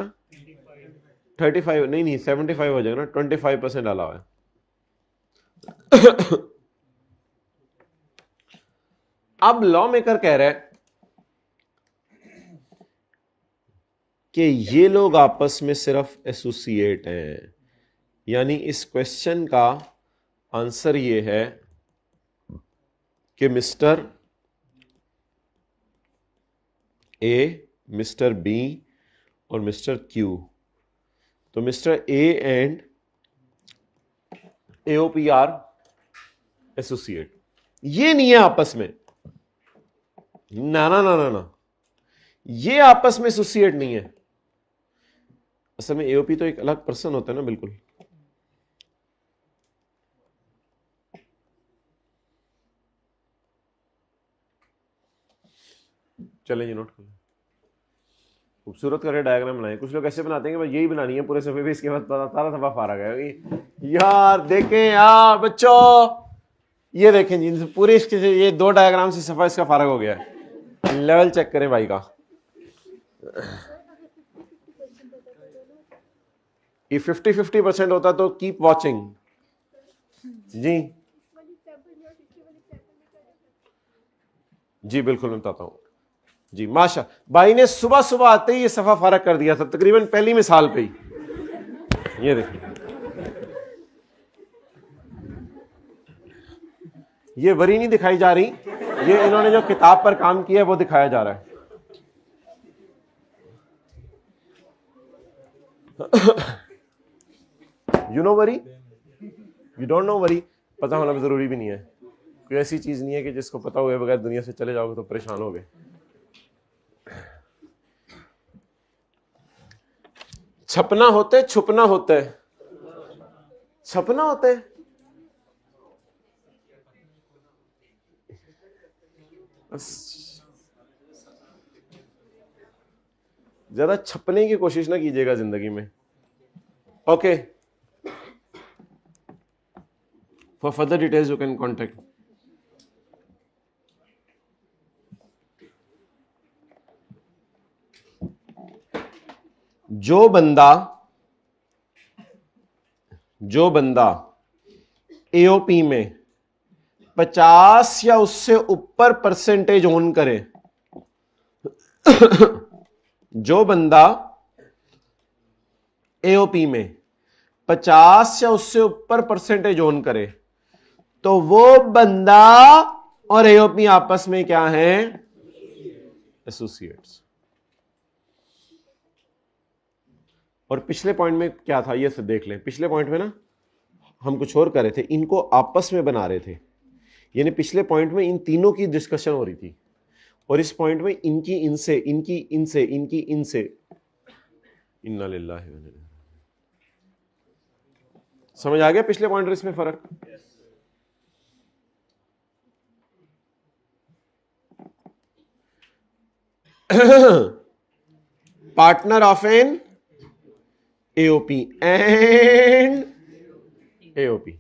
35 नहीं 75 हो जाएगा ना, 25% डाला हुआ है। अब लॉ मेकर कह रहा है कि ये लोग आपस में सिर्फ एसोसिएट हैं, यानी इस क्वेश्चन का आंसर ये है कि मिस्टर ए, मिस्टर बी और मिस्टर क्यू, तो mister A and AOP are associate. ये नहीं है आपस में, ना ना ना ना ना, ये आपस में एसोसिएट नहीं है। असल में एओपी तो एक अलग पर्सन होता है ना, बिल्कुल। चलें जी, नोट कर लें। खूबसूरत करे डायग्राम बनाए। कुछ लोग ऐसे बनाते हैं कि भाई यही बनानी है पूरे सफे पे, इसके बाद सारा सफा फारा गया। यार देखें यार बच्चों, ये देखें जी पूरे इसके से ये 2 डायग्राम से सफा इसका फारग हो गया है। लेवल चेक करें भाई का। ये 50-50% होता तो कीप वॉचिंग जी। जी बिल्कुल मैं बताता हूं जी। माशा भाई ने सुबह सुबह आते ही ये सफा फारग कर दिया था, तकरीबन पहली मिसाल पे ही। ये देखिए, ये वरी नहीं दिखाई जा रही, ये इन्होंने जो किताब पर काम किया है वो दिखाया जा रहा है। You know worry, you don't know worry. पता होना भी जरूरी भी नहीं है, कोई ऐसी चीज नहीं है कि जिसको पता हुए बगैर दुनिया से चले जाओगे तो परेशान होगे। छपना होते छुपना होता है, छपना होता है। ज्यादा छपने की कोशिश ना कीजिएगा जिंदगी में। Okay, for further details you can contact. जो बंदा एओपी में 50 या उससे ऊपर परसेंटेज ओन करे, जो बंदा एओपी में 50 या उससे ऊपर परसेंटेज ओन करे, तो वो बंदा और एओपी आपस में क्या है, एसोसिएट्स। और पिछले पॉइंट में क्या था ये सब देख लें। पिछले पॉइंट में ना हम कुछ और कर रहे थे, इनको आपस में बना रहे थे। यानी पिछले पॉइंट में इन तीनों की डिस्कशन हो रही थी, और इस पॉइंट में इनकी इनसे, इनकी इनसे, इनकी इनसे। इन्ना लिल्लाहि व इन्ना इलैहि। समझ आ गया पिछले पॉइंट और इसमें फर्क? Partner of an AOP and AOP,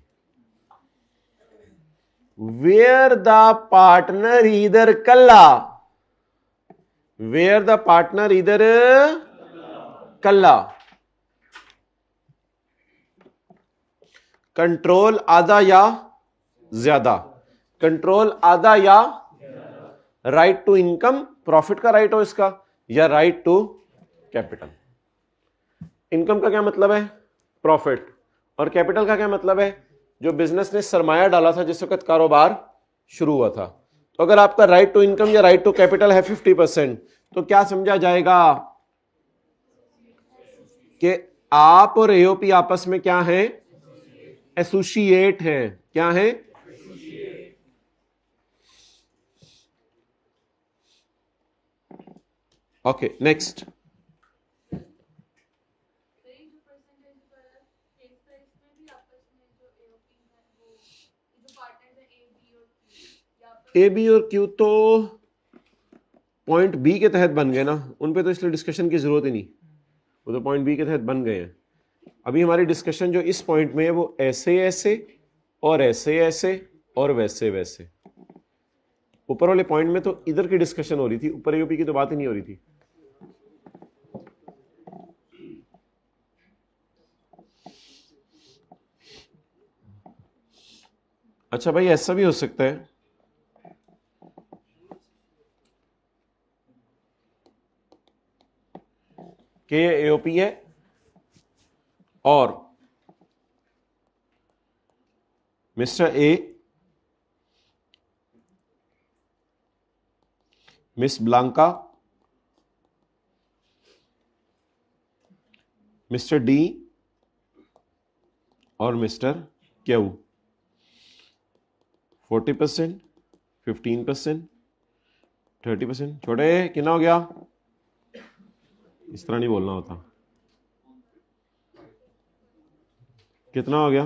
where the partner either kalla, where the partner either kalla, control आधा या ज्यादा, कंट्रोल आधा या राइट टू इनकम, प्रॉफिट का राइट हो इसका, या राइट टू कैपिटल। इनकम का क्या मतलब है, प्रॉफिट, और कैपिटल का क्या मतलब है, जो बिजनेस ने सरमाया डाला था जिस वक्त कारोबार शुरू हुआ था। तो अगर आपका राइट टू इनकम या राइट टू कैपिटल है 50%, तो क्या समझा जाएगा, कि आप और एओपी आपस में क्या है? एसोसिएट है। क्या है? Okay, next. ए बी और क्यू तो पॉइंट बी के तहत बन गए ना, उन पे तो इसलिए डिस्कशन की जरूरत ही नहीं, वो तो पॉइंट बी के तहत बन गए हैं। अभी हमारी डिस्कशन जो इस पॉइंट में है वो ऐसे ऐसे और ऐसे ऐसे और वैसे वैसे। ऊपर वाले पॉइंट में तो इधर की डिस्कशन हो रही थी, ऊपर एओपी की तो बात ही नहीं हो रही थी। अच्छा भाई, ऐसा भी हो सकता है कि ये एओपी है और mister A miss Blanca, mister D और मिस्टर क्यू 40%, 15%, 30%। छोटे कितना हो गया? इस तरह नहीं बोलना होता। कितना हो गया?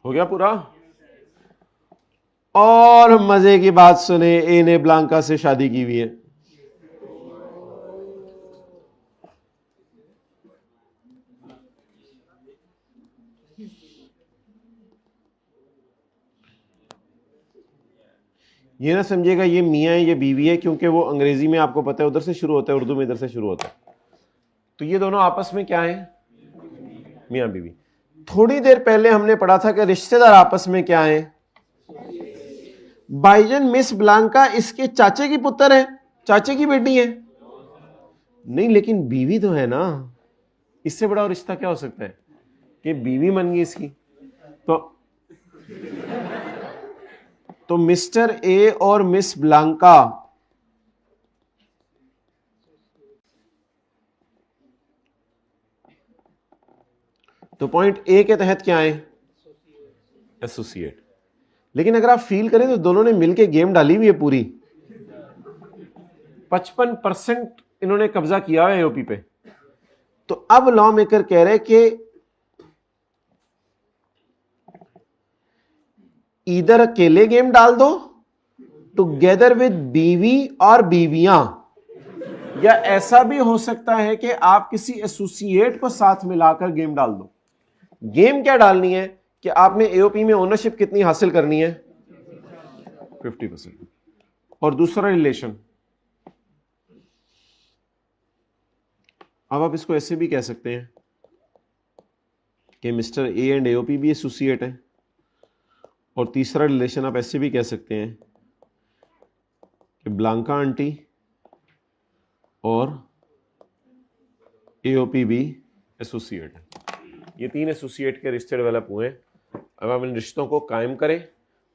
हो गया पूरा? और मजे की बात सुने, ए ने ब्लांका से शादी की हुई है। ये ना समझिएगा ये मियाँ है ये बीवी है, क्योंकि वो अंग्रेजी में आपको पता है उधर से शुरू होता है, उर्दू में इधर से शुरू होता है। तो ये दोनों आपस में क्या है? मियाँ बीवी। थोड़ी देर पहले हमने पढ़ा था कि रिश्तेदार आपस में क्या है? भाईजान मिस ब्लांका इसके चाचे की पुत्र है, चाचे की बेटी है। नहीं, लेकिन बीवी तो है ना, इससे बड़ा रिश्ता क्या हो सकता है कि बीवी बन गई इसकी। तो मिस्टर ए और मिस ब्लांका तो पॉइंट ए के तहत क्या है? एसोसिएट। लेकिन अगर आप फील करें तो दोनों ने मिलकर गेम डाली हुई है पूरी। 55% इन्होंने कब्जा किया है एओपी पे। तो अब लॉ मेकर कह रहे कि इधर अकेले गेम डाल दो टुगेदर विद बीवी और बीवियां, या ऐसा भी हो सकता है कि आप किसी एसोसिएट को साथ मिलाकर गेम डाल दो। गेम क्या डालनी है कि आपने एओपी में ओनरशिप कितनी हासिल करनी है? 50%। और दूसरा रिलेशन, अब आप इसको ऐसे भी कह सकते हैं कि मिस्टर ए एंड एओपी भी एसोसिएट है। और तीसरा रिलेशन आप ऐसे भी कह सकते हैं कि ब्लांका आंटी और एओपी भी एसोसिएट है। ये तीन एसोसिएट के रिश्ते डेवलप हुए। अब हम इन रिश्तों को कायम करें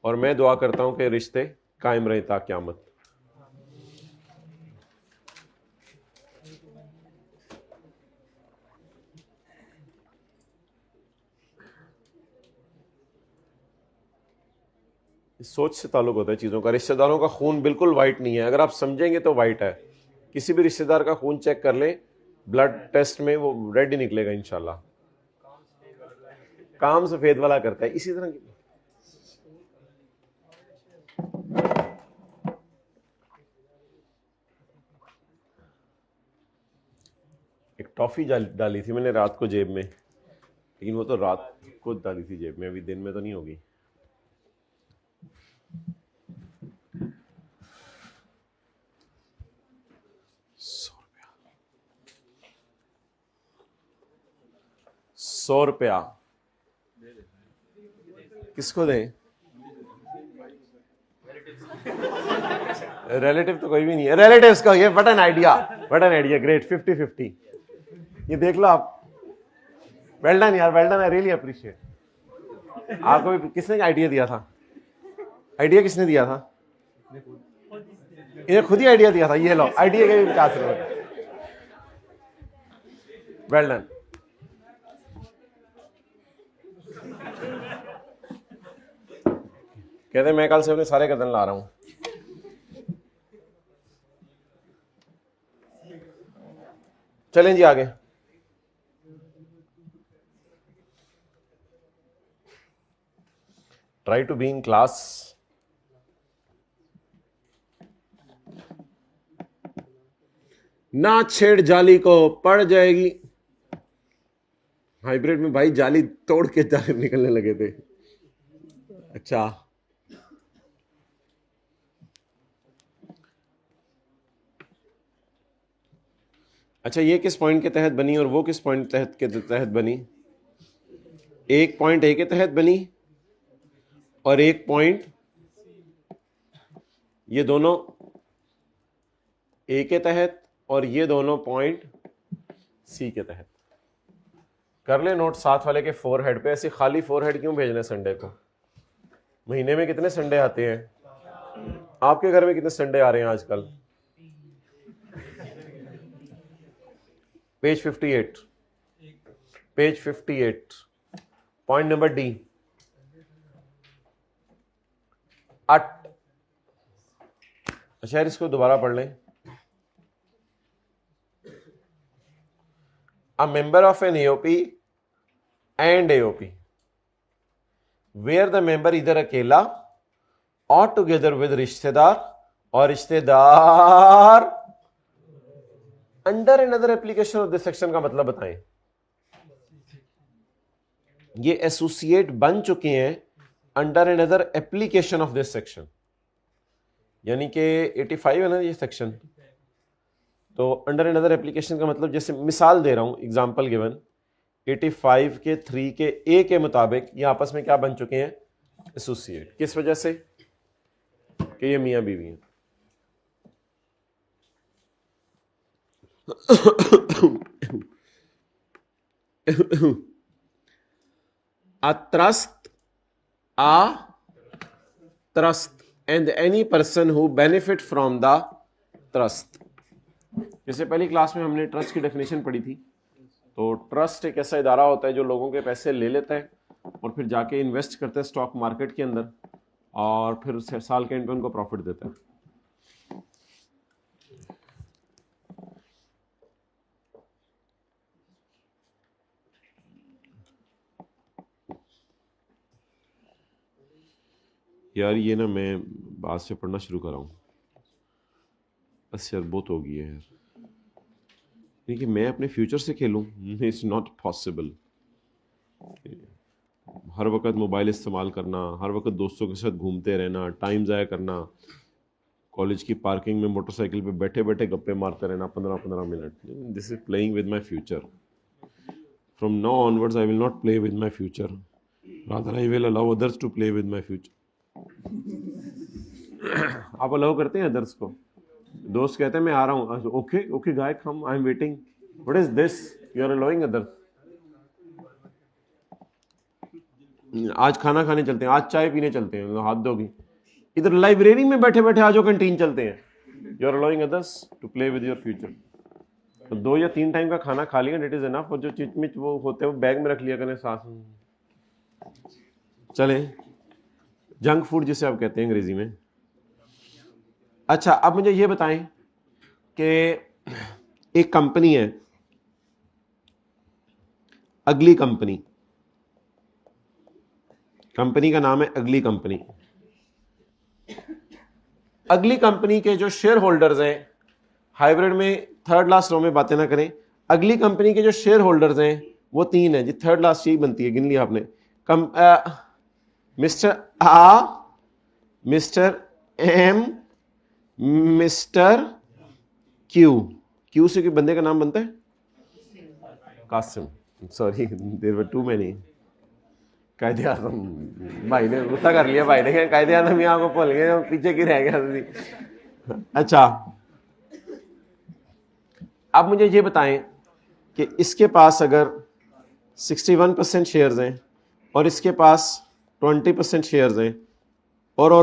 और मैं दुआ करता हूं कि रिश्ते कायम रहें ता क़यामत। सोच से ताल्लुक होता है चीजों का। रिश्तेदारों का खून बिल्कुल वाइट नहीं है, अगर आप समझेंगे तो वाइट है। किसी भी रिश्तेदार का खून चेक कर लें ब्लड टेस्ट में, वो रेड ही निकलेगा इंशाल्लाह। काम सफेद वाला करता है। इसी तरह एक टॉफी डाली थी मैंने रात को जेब में, लेकिन वो तो रात को डाली थी जेब में, अभी दिन में तो नहीं होगी। ₹100 किसको दें? रिलेटिव तो कोई भी नहीं है। रिलेटिव्स का ये बटन आइडिया, ग्रेट। 50-50 ये देख लो आप। वेल डन यार, well done, I really appreciate. आपको भी किसने आइडिया दिया था? आइडिया किसने दिया था? इन्हें खुद ही आइडिया दिया था। ये लो, आइडिया के भी 50 रुपए। Well done. कहते मैं कल से अपने सारे कदम ला रहा हूं। चलें जी आगे। Try to be in class. ना छेड़ जाली को, पड़ जाएगी। हाइब्रिड में भाई जाली तोड़ के जाली निकलने लगे थे। अच्छा, अच्छा ये किस पॉइंट के तहत बनी और वो किस पॉइंट के तहत बनी? एक पॉइंट ए के तहत बनी और एक पॉइंट, ये दोनों ए के तहत और ये दोनों पॉइंट सी के तहत। कर ले नोट साथ वाले के फोरहेड पे। ऐसे खाली फोरहेड क्यों भेजने संडे को? महीने में कितने संडे आते हैं? आपके घर में कितने संडे आ रहे हैं आजकल? Page 58, page 58, point number D, अट। अच्छा इसको दोबारा पढ़ लें। A member of an AOP and AOP where the member either अकेला or together with रिश्तेदार और रिश्तेदार under another application of this section का मतलब बताएं। ये एसोसिएट बन चुके हैं under another application of this section, यानी कि 85 है ना ये सेक्शन। तो अंडर अनदर एप्लीकेशन का मतलब, जैसे मिसाल दे रहा हूं, एग्जांपल गिवन, 85 के 3 के ए के मुताबिक ये आपस में क्या बन चुके हैं? एसोसिएट। किस वजह से? कि ये मियां बीवी हैं। A trust and any person who benefit from the trust। जैसे पहली क्लास में हमने ट्रस्ट की डेफिनेशन पढ़ी थी। तो ट्रस्ट एक ऐसा इदारा होता है जो लोगों के पैसे ले लेता है और फिर जाके इन्वेस्ट करता है स्टॉक मार्केट के अंदर और फिर साल के एंड पे उनको प्रॉफिट देता है। यार ये ना मैं बाद से पढ़ना शुरू कर रहा हूँ, बस यार बहुत हो गई है यार। कि मैं अपने फ्यूचर से खेलूं, इट्स नॉट पॉसिबल। हर वक्त मोबाइल इस्तेमाल करना, हर वक्त दोस्तों के साथ घूमते रहना, टाइम ज़ाया करना, कॉलेज की पार्किंग में मोटरसाइकिल पे बैठे बैठे गप्पे मारते रहना 15-15 minute. This is playing with my future. From now onwards I will not play with my future, rather I will allow others to play with my future. आप अलाउ करते हैं अदर्स को? दोस्त कहते हैं मैं आ रहा हूँ, okay okay guy come, I am waiting. What is this? You are allowing others. आज खाना खाने चलते हैं, आज चाय पीने चलते हैं, हाथ धोगी। इधर लाइब्रेरी में बैठे बैठे आज कैंटीन चलते हैं। You are allowing others to play with your future. तो 2 या 3 टाइम का खाना खा लिया, इट इज एनफ। और जो चिचमिच वो होते हैं वो बैग में रख लिया करें साथ में। चले, जंक फूड जिसे आप कहते हैं अंग्रेजी में। अच्छा अब मुझे ये बताएं कि एक कंपनी है, अगली कंपनी, कंपनी का नाम है अगली कंपनी। अगली कंपनी के जो शेयर होल्डर्स हैं, हाइब्रिड में थर्ड लास्ट रो में बातें ना करें। अगली कंपनी के जो शेयर होल्डर्स हैं वो 3 हैं जी, थर्ड लास्ट यही बनती है, गिन लिया आपने। Mister R, mister M, mister Q. Q से कोई बंदे का नाम बनता है? Qasim. Sorry there were too many. Quaid-e Azam भाई ने गुस्सा कर लिया, भाई ने कायदे आज़म यहाँ को भूल गए, पीछे की रह गया। अच्छा अब मुझे ये बताएं कि इसके पास अगर 61% शेयर्स हैं और इसके पास 20% शेयर्स हैं और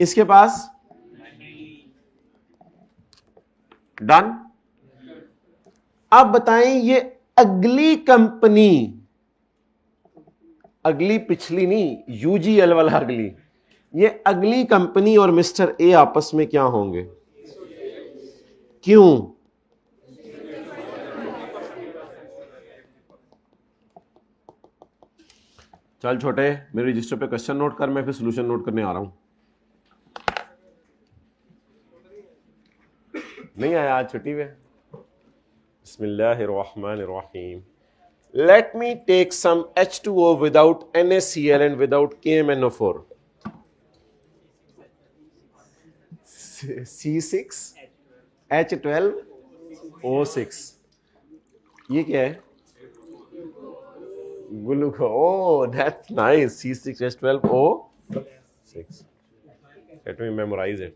इसके पास डन। अब बताएं ये अगली कंपनी, अगली पिछली नहीं, यूजीएल वाला अगली, ये अगली कंपनी और मिस्टर ए आपस में क्या होंगे? क्यों? चल छोटे, मेरे रजिस्टर पे क्वेश्चन नोट कर, मैं फिर सॉल्यूशन नोट करने आ रहा हूं। नहीं आया आज छुट्टी पे? बिस्मिल्लाहिर्रहमानिर्रहीम। Let me take some H2O without NaCl and without KMnO4. C6 H12O6, ये क्या है? ग्लूको। Oh, that's nice. C6H12O6. Let me memorize it.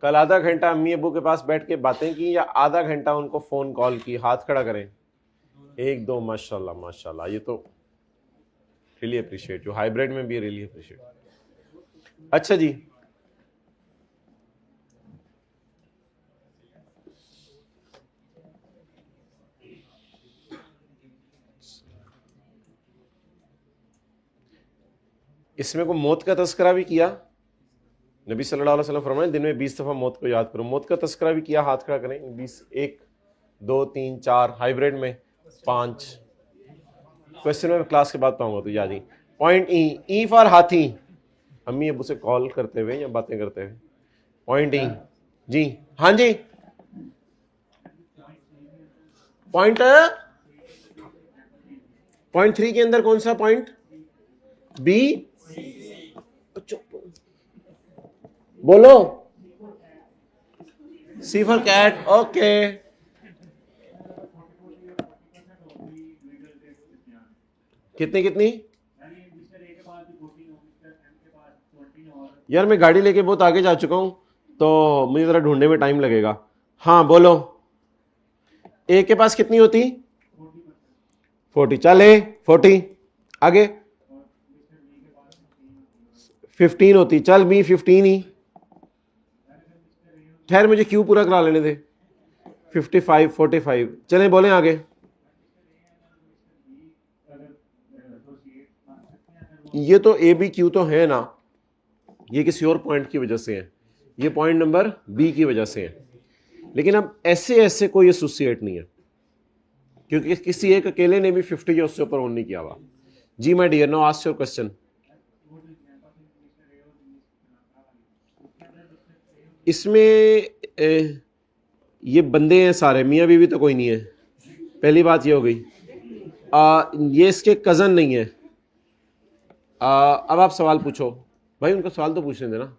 कल आधा घंटा अम्मी अब्बू के पास बैठ के बातें की या आधा घंटा उनको फोन कॉल की? हाथ खड़ा करें। 1 2, माशाल्लाह माशाल्लाह, ये तो रियली अप्रिशिएट, जो हाइब्रिड में भी रियली अप्रिशिएट। अच्छा जी, इसमें को मौत का तस्करा भी किया। नबी सल्लल्लाहु अलैहि वसल्लम फरमाए दिन में 20 दफा मौत को याद करो। मौत का तस्करा भी किया, हाथ खड़ा करें। 20, 1 2 3 4, हाइब्रिड में 5। क्वेश्चन में क्लास के बाद पाऊंगा तो याद ही। पॉइंट ई फॉर हाथी, अम्मी अबू से कॉल करते हुए या बातें करते हुए। पॉइंट ई जी, हाँ जी। पॉइंट 3 के अंदर कौन सा पॉइंट? बी। बोलो। सी फॉर कैट। ओके, कितनी कितनी? यार मैं गाड़ी लेके बहुत आगे जा चुका हूं तो मुझे जरा ढूंढने में टाइम लगेगा। हाँ बोलो। ए के पास कितनी होती? 40। चले 40। आगे 15 होती। चल बी 15 ही। ठहर, मुझे क्यों पूरा करा लेने दे। 55 45। चलें बोलें आगे। ये तो ए बी क्यू तो है ना, ये किसी और पॉइंट की वजह से है, ये पॉइंट नंबर बी की वजह से है। लेकिन अब ऐसे ऐसे कोई एसोसिएट नहीं है, क्योंकि किसी एक अकेले ने भी 50 या उससे ऊपर ऑन नहीं किया हुआ। जी my dear, now ask your question. इसमें ये बंदे हैं सारे, मियाँ बीवी तो कोई नहीं है, पहली बात ये हो गई। ये इसके कज़न नहीं है। अब आप सवाल पूछो भाई, उनका सवाल तो पूछने देना।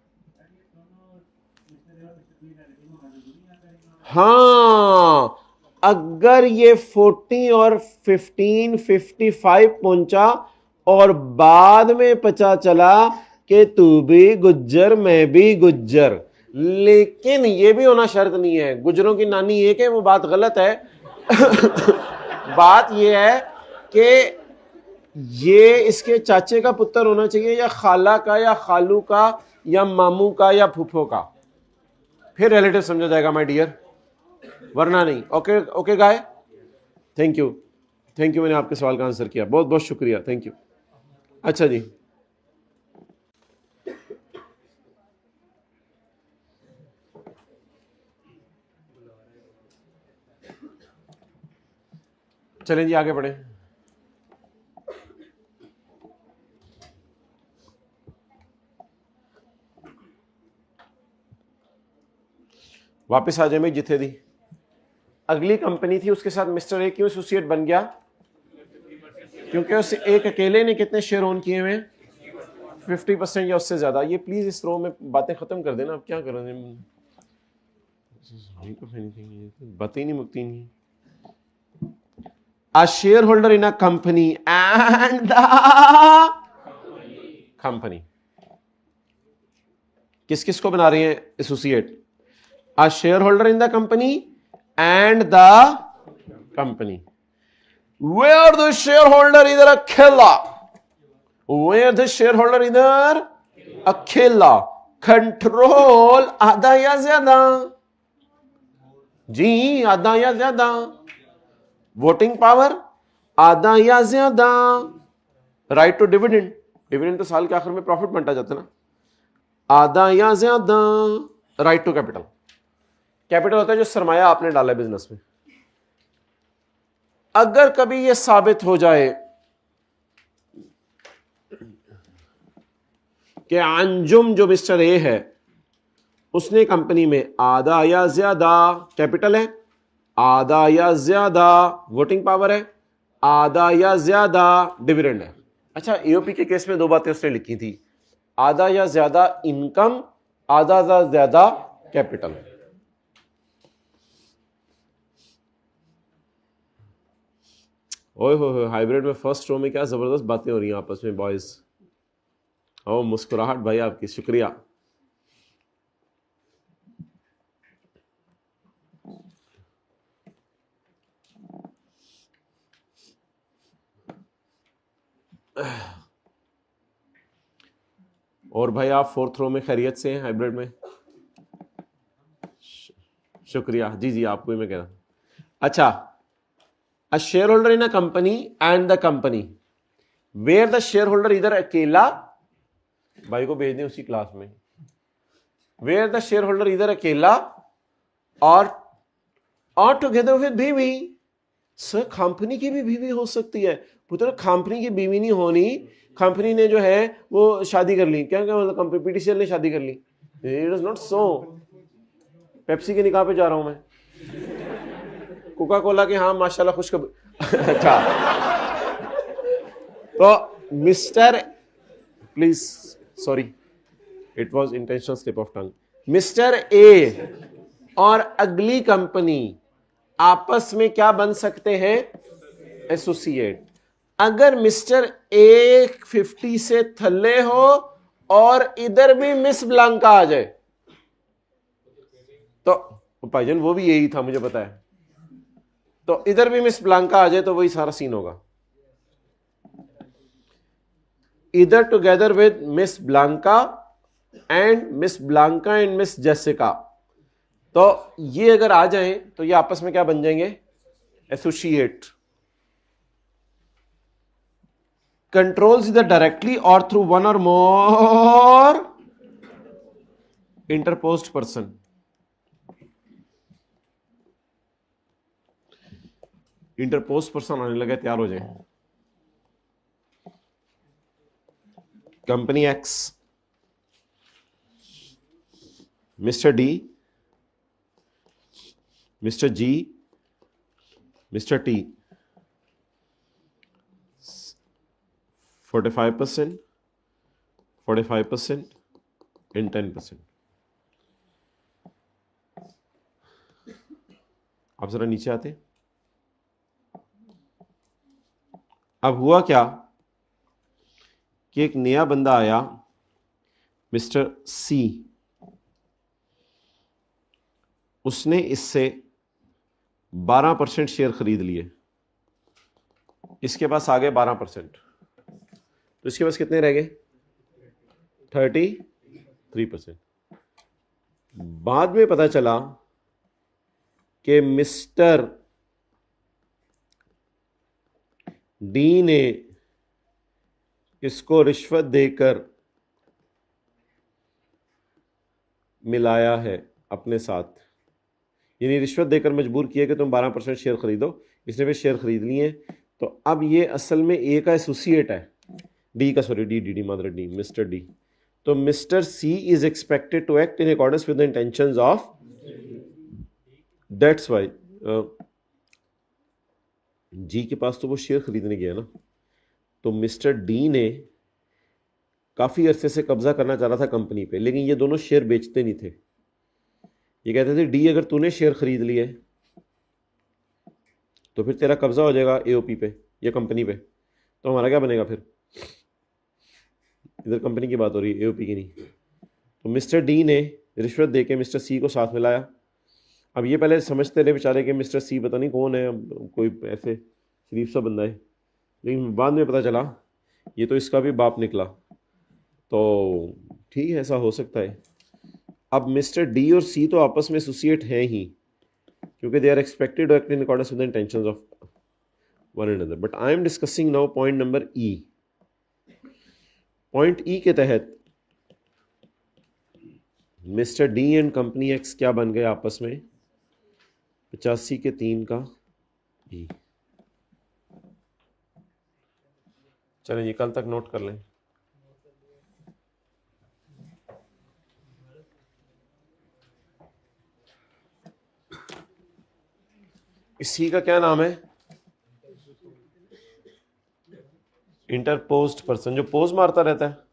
हाँ, अगर ये 40 और 15 55 पहुंचा और बाद में पता चला कि तू भी गुज्जर मैं भी गुज्जर, लेकिन ये भी होना शर्त नहीं है। गुजरों की नानी एक है, वो बात गलत है। बात ये है कि ये इसके चाचे का पुत्र होना चाहिए या खाला का या खालू का या मामू का या फूफो का, फिर रिलेटिव समझा जाएगा माय डियर, वरना नहीं। Okay okay guy, thank you मैंने आपके सवाल का आंसर किया, बहुत बहुत शुक्रिया, थैंक यू। अच्छा जी, चलें जी आगे बढ़े। वापस आ जाए मैं जिथे दी। अगली कंपनी थी, उसके साथ मिस्टर ए क्यों एसोसिएट बन गया? क्योंकि उस एक अकेले ने कितने शेयर ओन किए हुए? 50% या उससे ज्यादा। ये प्लीज इस रो में बातें खत्म कर देना। अब क्या करें, बातें नहीं मुकती नहीं। A shareholder in a company and the company किस किस को बना रहे हैं associate? A shareholder in the company and the company. Where the shareholder इधर अकेला, वेयर द शेयर होल्डर इधर अकेला, कंट्रोल आधा या ज्यादा? जी आधा या ज्यादा। वोटिंग पावर आधा या ज्यादा। राइट टू डिविडेंड, डिविडेंड तो साल के आखिर में प्रॉफिट बनता जाता है ना, आधा या ज्यादा। राइट टू कैपिटल, कैपिटल होता है जो सरमाया आपने डाला है बिजनेस में। अगर कभी यह साबित हो जाए कि अंजुम जो मिस्टर ए है उसने कंपनी में आधा या ज्यादा कैपिटल है, आधा या ज्यादा वोटिंग पावर है, आधा या ज्यादा डिविडेंड है। अच्छा, एओपी के केस में दो बातें उसने लिखी थी, आधा या ज्यादा इनकम, आधा या ज्यादा कैपिटल। ओए हो हाइब्रिड में फर्स्ट रो में क्या जबरदस्त बातें हो रही हैं आपस में बॉयज। ओ मुस्कुराहट भाई आपकी, शुक्रिया। और भाई आप फोर्थ रो में खैरियत से हैं हाइब्रिड में? शुक्रिया जी जी, आपको ही मैं कह रहा हूं। अच्छा, a shareholder in a company and the company, where the shareholder इधर अकेला, भाई को भेज दें उसी क्लास में, वेयर द शेयर होल्डर इधर अकेला और टुगेदर विद बीवी। सर कंपनी की भी बीवी हो सकती है पुत्र, कंपनी की बीवी नहीं होनी, कंपनी ने जो है वो शादी कर ली, क्या क्या मतलब कंपनी पीटीसीएल ने शादी कर ली? It is not so. Pepsi के निकाह पे जा रहा हूं मैं, कोका कोला के हाँ माशाल्लाह खुशखबरी। अच्छा, तो mister, please sorry, it was intentional slip of tongue. Mister A और अगली कंपनी आपस में क्या बन सकते हैं? एसोसिएट। अगर मिस्टर ए 50 से थल्ले हो और इधर भी मिस ब्लांका आ जाए तो भाईजान वो भी यही था मुझे पता है, तो इधर भी मिस ब्लांका आ जाए तो वही सारा सीन होगा। इधर together with miss Blanca and miss Blanca and miss Jessica, तो ये अगर आ जाए तो ये आपस में क्या बन जाएंगे? एसोसिएट। कंट्रोल्स इधर directly or through one or more interposed person. Interposed person आने लगे, तैयार हो जाए। Company X, mister D, mister G, mister T, 45%, 45% and 10%। आप जरा नीचे आते। अब हुआ क्या कि एक नया बंदा आया, मिस्टर सी, उसने इससे 12% शेयर खरीद लिए, इसके पास आ गए 12%, तो इसके पास कितने रह गए? 33%। बाद में पता चला कि मिस्टर डी ने इसको रिश्वत देकर मिलाया है अपने साथ, यानी रिश्वत देकर मजबूर किया कि तुम 12% शेयर खरीदो, इसने भी शेयर खरीद लिए। तो अब ये असल में ए का एसोसिएट है, डी का, sorry D D D mother D, mister D. तो mister C is expected to act in accordance with the intentions of, that's why G के पास तो वो शेयर खरीदने गया ना, तो मिस्टर डी ने काफ़ी अरसे से कब्जा करना चाह रहा था कंपनी पे, लेकिन ये दोनों शेयर बेचते नहीं थे। ये कहते थे डी अगर तूने शेयर खरीद लिए तो फिर तेरा कब्जा हो जाएगा एओपी पे या कंपनी पे, तो हमारा क्या बनेगा फिर? इधर कंपनी की बात हो रही है, एओपी की नहीं। तो मिस्टर डी ने रिश्वत देके मिस्टर सी को साथ मिलाया। अब ये पहले समझते रहे बेचारे कि मिस्टर सी पता नहीं कौन है, अब कोई ऐसे शरीफ सा बंदा है, लेकिन बाद में पता चला ये तो इसका भी बाप निकला। तो ठीक है, ऐसा हो सकता है। अब मिस्टर डी और सी तो आपस में एसोसिएट हैं ही, क्योंकि they are expected to act in accordance with the intentions of one another. But I am discussing now point number E. Point E के तहत mister D and company X क्या बन गए आपस में, 85 के 3 का ई। चलें ये कल तक नोट कर लें। इसी का क्या नाम है, इंटरपोज्ड पर्सन, जो पोज मारता रहता है।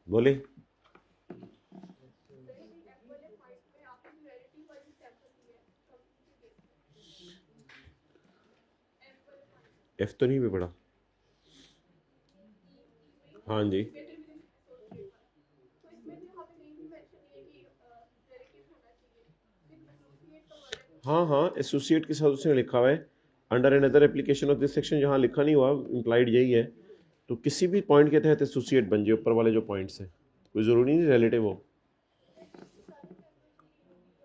बोले एफ तो नहीं भी पढ़ा। हाँ जी, हाँ हाँ, एसोसिएट के साथ उसने लिखा हुआ है under another application of this section, जहाँ लिखा नहीं हुआ इंप्लाइड यही है। तो किसी भी पॉइंट के तहत एसोसिएट बन जाए, ऊपर वाले जो पॉइंट्स हैं, कोई ज़रूरी नहीं रिलेटिव हो।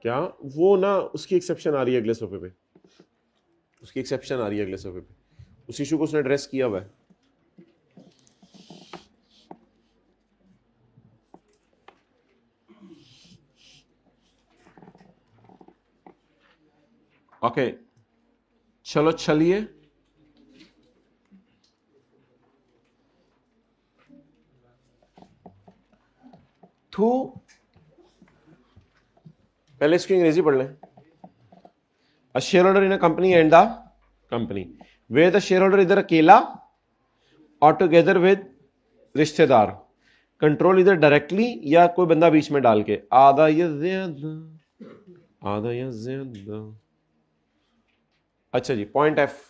क्या वो ना, उसकी एक्सेप्शन आ रही है अगले सोफे पे, उसकी एक्सेप्शन आ रही है अगले सोफे पे, उस इशू को उसने एड्रेस किया हुआ है। ओके चलो चलिए, थू पहले इसकी अंग्रेजी पढ़ लें। अ shareholder in a company and the company, way the shareholder इधर अकेला और टुगेदर विद रिश्तेदार, कंट्रोल इधर डायरेक्टली या कोई बंदा बीच में डाल के, आधा या ज्यादा, आधा या ज्यादा। अच्छा जी, पॉइंट एफ।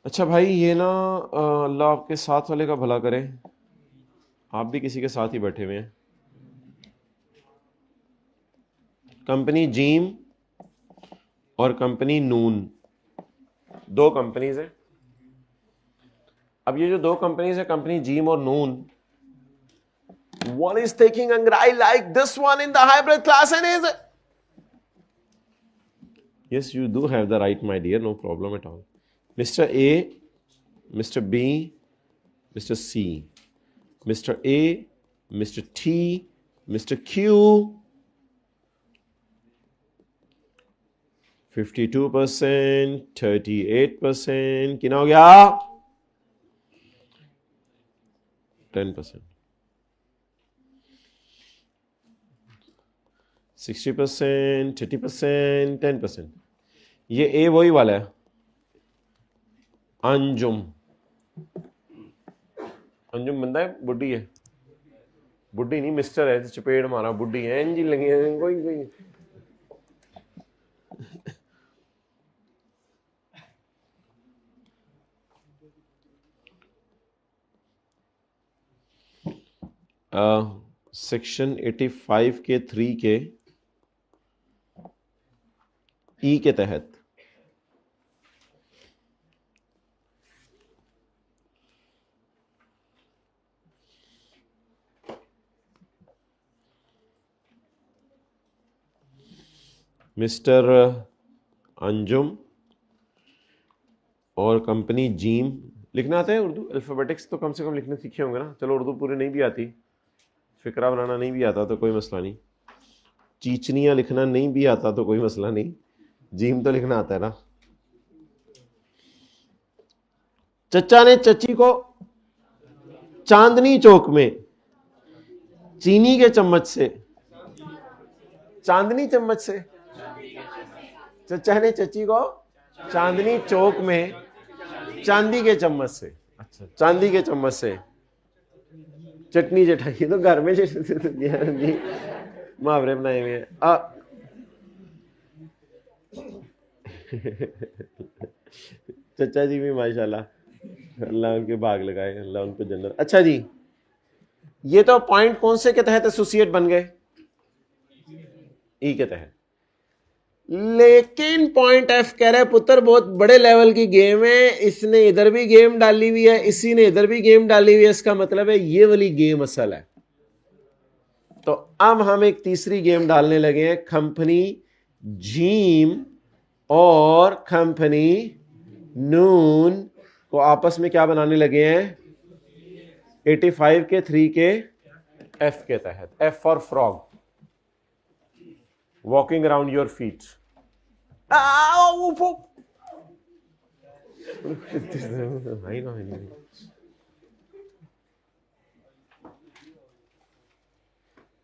अच्छा भाई ये ना अल्लाह आपके साथ वाले का भला करे, आप भी किसी के साथ ही बैठे हुए हैं। कंपनी जीम और कंपनी नून, दो कंपनीज है। अब ये जो दो कंपनीज है, कंपनी जीम और नून, one is taking Angrai like this one in the hybrid class and is, yes you do have the right my dear, no problem at all. Mr. A, Mr. B, Mr. C, Mr. A, Mr. T, Mr. Q, 52%, 38%, कितना हो गया 10%, 60%, 30%, 10%। ये ए वही वाला है, अंजुम, अंजुम बंदा है बुढ़ी है, बुढ़ी नहीं मिस्टर है, चपेड़ मारा बुढ़ी है इंजी लगी है कोई कोई। सेक्शन 85 के 3 के ई के तहत मिस्टर अंजुम और कंपनी जीम, लिखना आता है उर्दू अल्फ़ाबेटिक्स तो कम से कम लिखने सीखे होंगे ना। चलो उर्दू पूरी नहीं भी आती, फिक्रा बनाना नहीं भी आता तो कोई मसला नहीं, चीचनियाँ लिखना नहीं भी आता तो कोई मसला नहीं, जीम तो लिखना आता है ना। चचा ने चची को चांदनी चौक में चीनी के चम्मच से, चांदनी चम्मच से, चचा ने चची को चांदनी चौक में चांदी के चम्मच से, अच्छा चांदी के चम्मच से चटनी चटाई, तो घर में जी मुहावरे बनाए हुए हैं। चचा जी भी माशाल्लाह अल्लाह उनके भाग लगाए, अल्लाह उनको जन्नत। अच्छा जी, ये तो पॉइंट कौन से के तहत एसोसिएट बन गए? ई के तहत। लेकिन पॉइंट एफ कह रहा है पुत्र बहुत बड़े लेवल की गेम है, इसने इधर भी गेम डाली हुई है, इसी ने इधर भी गेम डाली हुई है, इसका मतलब है ये वाली गेम असल है। तो अब हम एक तीसरी गेम डालने लगे हैं, कंपनी जीम और कंपनी नून को आपस में क्या बनाने लगे हैं? 85 के 3 के एफ के तहत, F for frog, walking around your feet.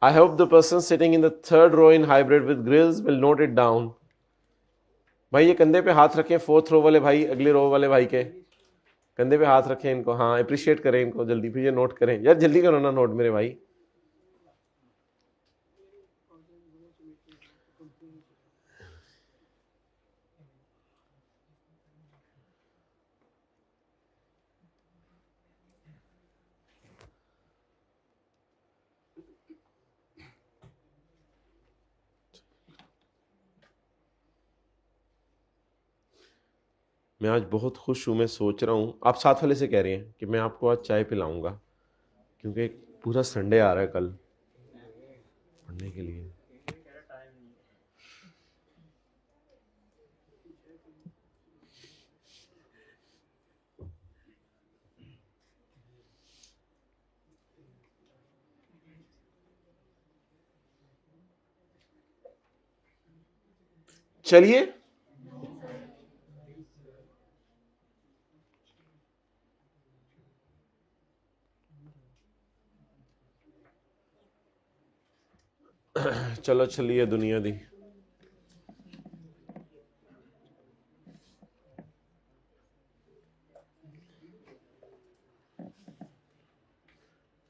I hope the person sitting in the third row in hybrid with grills will note it down. भाई ये कंधे पे हाथ रखें, फोर्थ रो वाले भाई, अगले रो वाले भाई के कंधे पे हाथ रखें इनको, हाँ अप्रिशिएट करें इनको, जल्दी फिर ये नोट करें यार, जल्दी करो ना नोट मेरे भाई। मैं आज बहुत खुश हूँ, मैं सोच रहा हूँ, आप साथ वाले से कह रहे हैं कि मैं आपको आज चाय पिलाऊंगा, क्योंकि एक पूरा संडे आ रहा है कल पढ़ने के लिए। चलिए चलो चलिए दुनिया दी।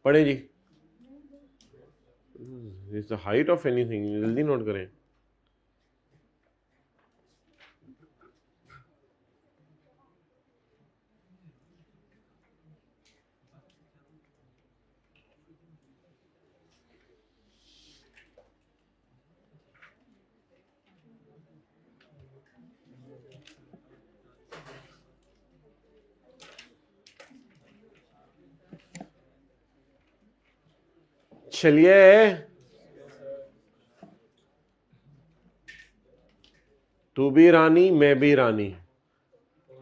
पढ़े जी, is the height of anything, जल्दी नोट करें। चलिए, तू भी रानी मैं भी रानी,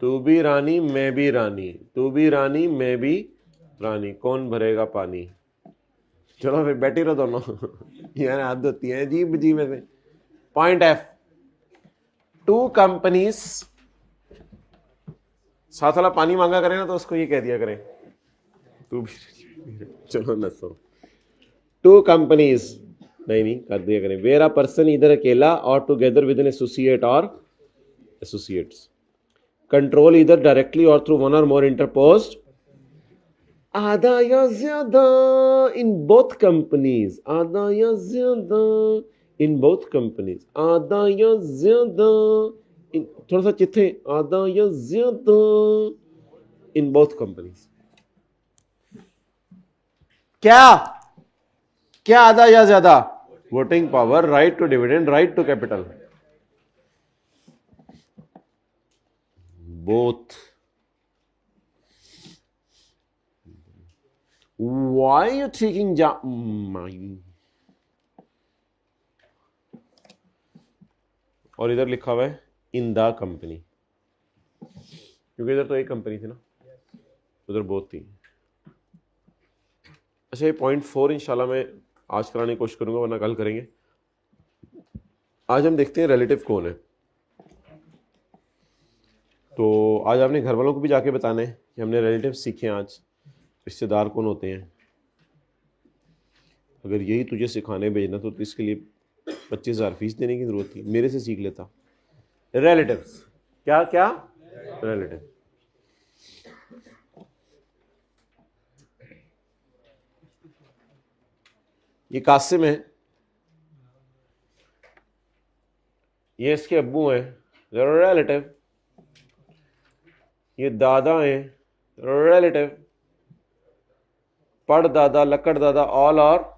तू भी रानी मैं भी रानी, तू भी रानी मैं भी रानी, कौन भरेगा पानी। चलो फिर बैठी रहो दोनों यार आदत होती है अजीब अजीब में से। पॉइंट एफ, टू कंपनीज, साथ वाला पानी मांगा करें ना तो उसको ये कह दिया करें तू भी चलो नसो। टू कंपनीज नहीं कर दिया करें, वेयर अ पर्सन इधर अकेला और टुगेदर विद एन एसोसिएट और एसोसिएट्स। कंट्रोल इधर directly or through one or more interposed, आधा या ज्यादा इन बोथ कंपनीज, आधा या ज्यादा इन बोथ कंपनीज, आधा या ज्यादा इन, थोड़ा सा चिथे, आधा या ज्यादा इन बोथ कंपनीज। क्या आधा या ज्यादा? Voting power, right to dividend, right to capital, both. Why are you taking और इधर लिखा हुआ है इन द कंपनी, क्योंकि इधर तो एक कंपनी थी ना, उधर बहुत थी। अच्छा, ये पॉइंट 4 इंशाल्लाह मैं आज कराने की कोशिश करूंगा, वरना कल करेंगे। आज हम देखते हैं रिलेटिव कौन है। तो आज आपने घर वालों को भी जाके बताना है कि हमने रिलेटिव सीखे आज, रिश्तेदार कौन होते हैं। अगर यही तुझे सिखाने भेजना तो इसके लिए 25,000 फीस देने की जरूरत थी, मेरे से सीख लेता। रिलेटिव्स, क्या क्या? रिलेटिव। ये कासिम है, ये इसके अब्बू हैं, रिलेटिव। ये दादा हैं, रिलेटिव। पड़ दादा, लकड़ दादा, all are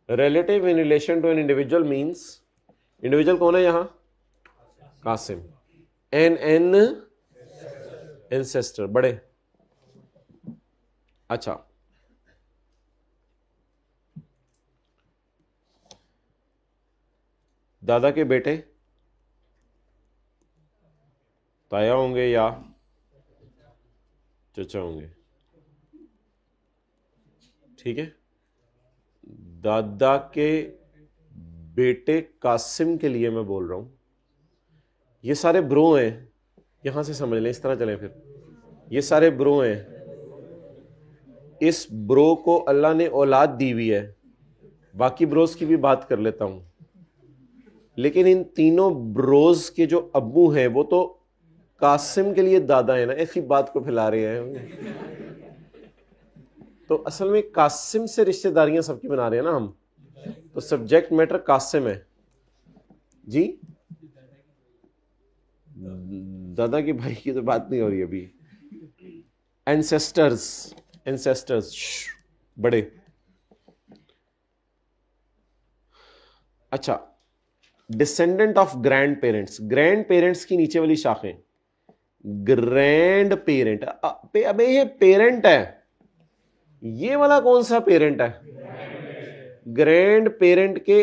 relative in relation to an individual means, individual कौन है यहां? कासिम। एन एंसेस्टर, बड़े। अच्छा, दादा के बेटे ताया होंगे या चचा होंगे, ठीक है। दादा के बेटे कासिम के लिए मैं बोल रहा हूं, ये सारे ब्रो हैं, यहां से समझ लें, इस तरह चलें फिर। ये सारे ब्रो हैं, इस ब्रो को अल्लाह ने औलाद दी हुई है। बाकी ब्रोज की भी बात कर लेता हूं, लेकिन इन तीनों ब्रोज के जो अब्बू हैं वो तो कासिम के लिए दादा है ना, ऐसी बात को फैला रहे हैं। तो असल में कासिम से रिश्तेदारियां सबकी बना रहे हैं ना हम, तो सब्जेक्ट मैटर कासिम है जी। दादा के भाई की तो बात नहीं हो रही अभी। एंसेस्टर्स, एंसेस्टर्स बड़े। अच्छा, descendant of grand parents, grand parents की नीचे वाली शाखें, ग्रैंड पेरेंट। अबे ये पेरेंट है, ये वाला कौन सा पेरेंट है? ग्रैंड पेरेंट के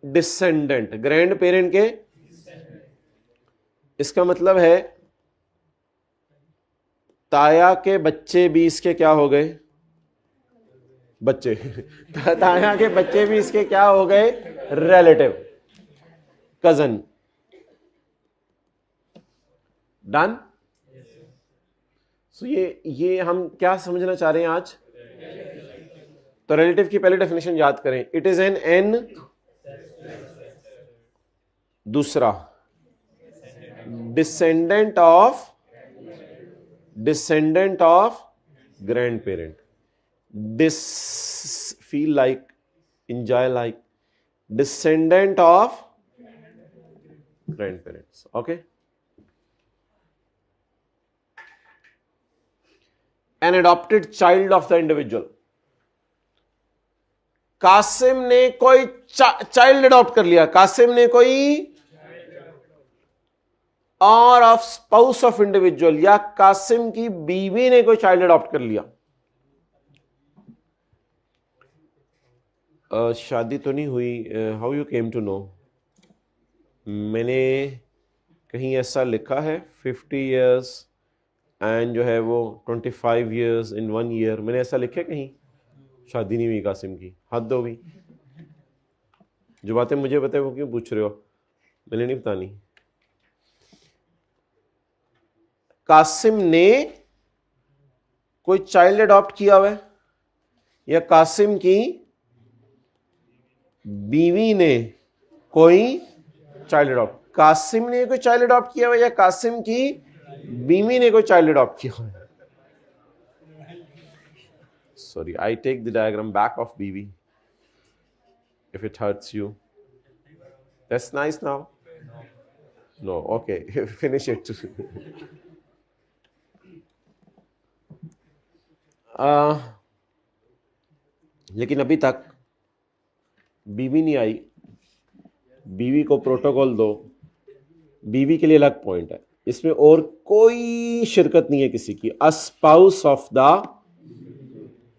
डिसेंडेंट, ग्रैंड पेरेंट के, इसका मतलब है ताया के बच्चे भी इसके क्या हो गए? बच्चे। ताया के बच्चे भी इसके क्या हो गए? Relative, cousin. डन। सो ये हम क्या समझना चाह रहे हैं आज? तो रिलेटिव की पहली डेफिनेशन याद करें, इट इज एन दूसरा descendant of grand parent. Feel like, enjoy like, descendant of grandparents, okay। An adopted child of the individual, Qasim ने कोई चाइल्ड अडॉप्ट कर लिया, कासिम ने कोई, और ऑफ स्पाउस ऑफ इंडिविजुअल, या कासिम की बीवी ने कोई चाइल्ड अडॉप्ट कर लिया। शादी तो नहीं हुई, how you came to know? मैंने कहीं ऐसा लिखा है 50 years एंड जो है वो 25 years in 1 year, मैंने ऐसा लिखा है कहीं? शादी नहीं हुई कासिम की, हद हो गई। जो बातें मुझे पता है वो क्यों पूछ रहे हो? मैंने नहीं बतानी। कासिम ने कोई चाइल्ड अडॉप्ट किया हुआ है, या कासिम की बीवी ने कोई चाइल्ड अडॉप्ट? कासिम ने कोई चाइल्ड अडॉप्ट किया हुआ या कासिम की बीवी ने कोई चाइल्ड अडॉप्ट किया हुआ है? Sorry, I take the diagram back of BV if it hurts you. That's nice now? No, okay, finish it. लेकिन अभी तक बीवी नहीं आई, बीवी को प्रोटोकॉल दो, बीवी के लिए अलग पॉइंट है, इसमें और कोई शिरकत नहीं है किसी की। अ स्पाउस ऑफ द,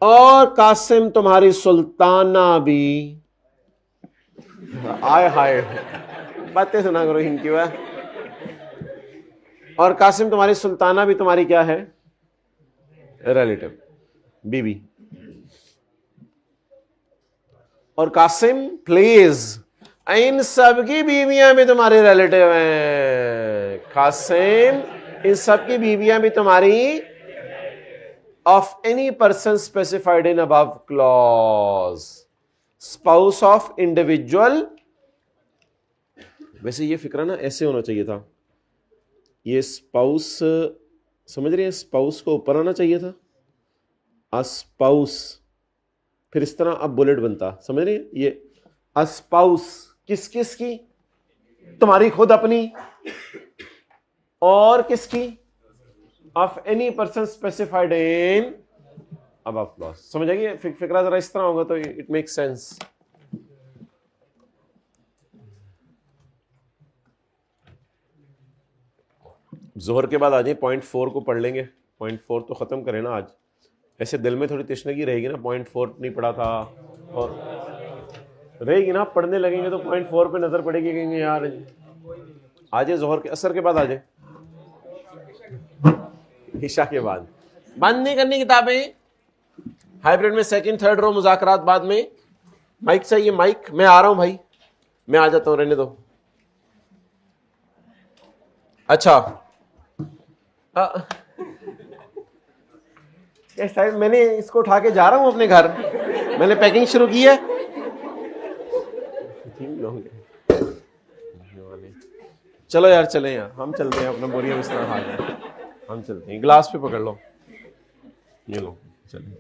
और कासिम तुम्हारी सुल्ताना भी, आय हाय बातें सुना करो इनकी वह, और कासिम तुम्हारी सुल्ताना भी तुम्हारी क्या है? रिलेटिव, बीवी। और कासिम प्लीज, इन सबकी बीवियां भी तुम्हारी रिलेटिव हैं। कासिम, इन सबकी बीवियां भी तुम्हारी, of any person specified in above clause, spouse of individual. वैसे ये फिक्रा ना ऐसे होना चाहिए था, ये स्पाउस, समझ रहे हैं, स्पाउस को ऊपर आना चाहिए था, अ स्पाउस, फिर इस तरह अब बुलेट बनता, समझ रहे हैं, ये अ स्पाउस किस किस की? तुम्हारी खुद अपनी, और किसकी? Of any person specified in above clause. समझ आएगी फिक्रा? जरा इस तरह होगा तो इट मेक्स सेंस। जोहर के बाद आ जाए, पॉइंट 4 को पढ़ लेंगे, पॉइंट 4 तो खत्म करें ना आज। ऐसे दिल में थोड़ी तशनगी रहेगी ना, पॉइंट 4 नहीं पढ़ा था, और रहेगी ना, पढ़ने लगेंगे तो पॉइंट 4 पे नजर पड़ेगी, कहेंगे यार आ जाए जोहर के, असर के बाद आ जाए, ईशा के बाद। बंद नहीं करनी किताबें, हाइब्रिड में सेकंड थर्ड रो मुज़ाकरात बाद में। माइक चाहिए? माइक, मैं आ रहा हूं भाई, मैं आ जाता हूं, रहने दो। अच्छा शायद मैंने इसको उठा के जा रहा हूं अपने घर, मैंने पैकिंग शुरू की है। चलो यार, चले यार, हम चलते हैं, अपना बोरिया बिस्तर खा जाए, हम चलते हैं। गिलास पे पकड़ लो, ये लो, चले,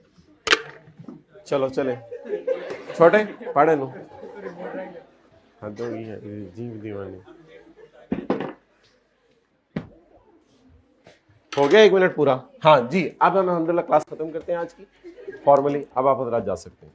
चलो चले, छोटे पढ़े लो, हद होगी है जीव दीवानी। हो गया 1 मिनट पूरा? हाँ जी, अब हम अल्हम्दुलिल्लाह क्लास खत्म करते हैं आज की फॉर्मली, अब आप हजरात जा सकते हैं।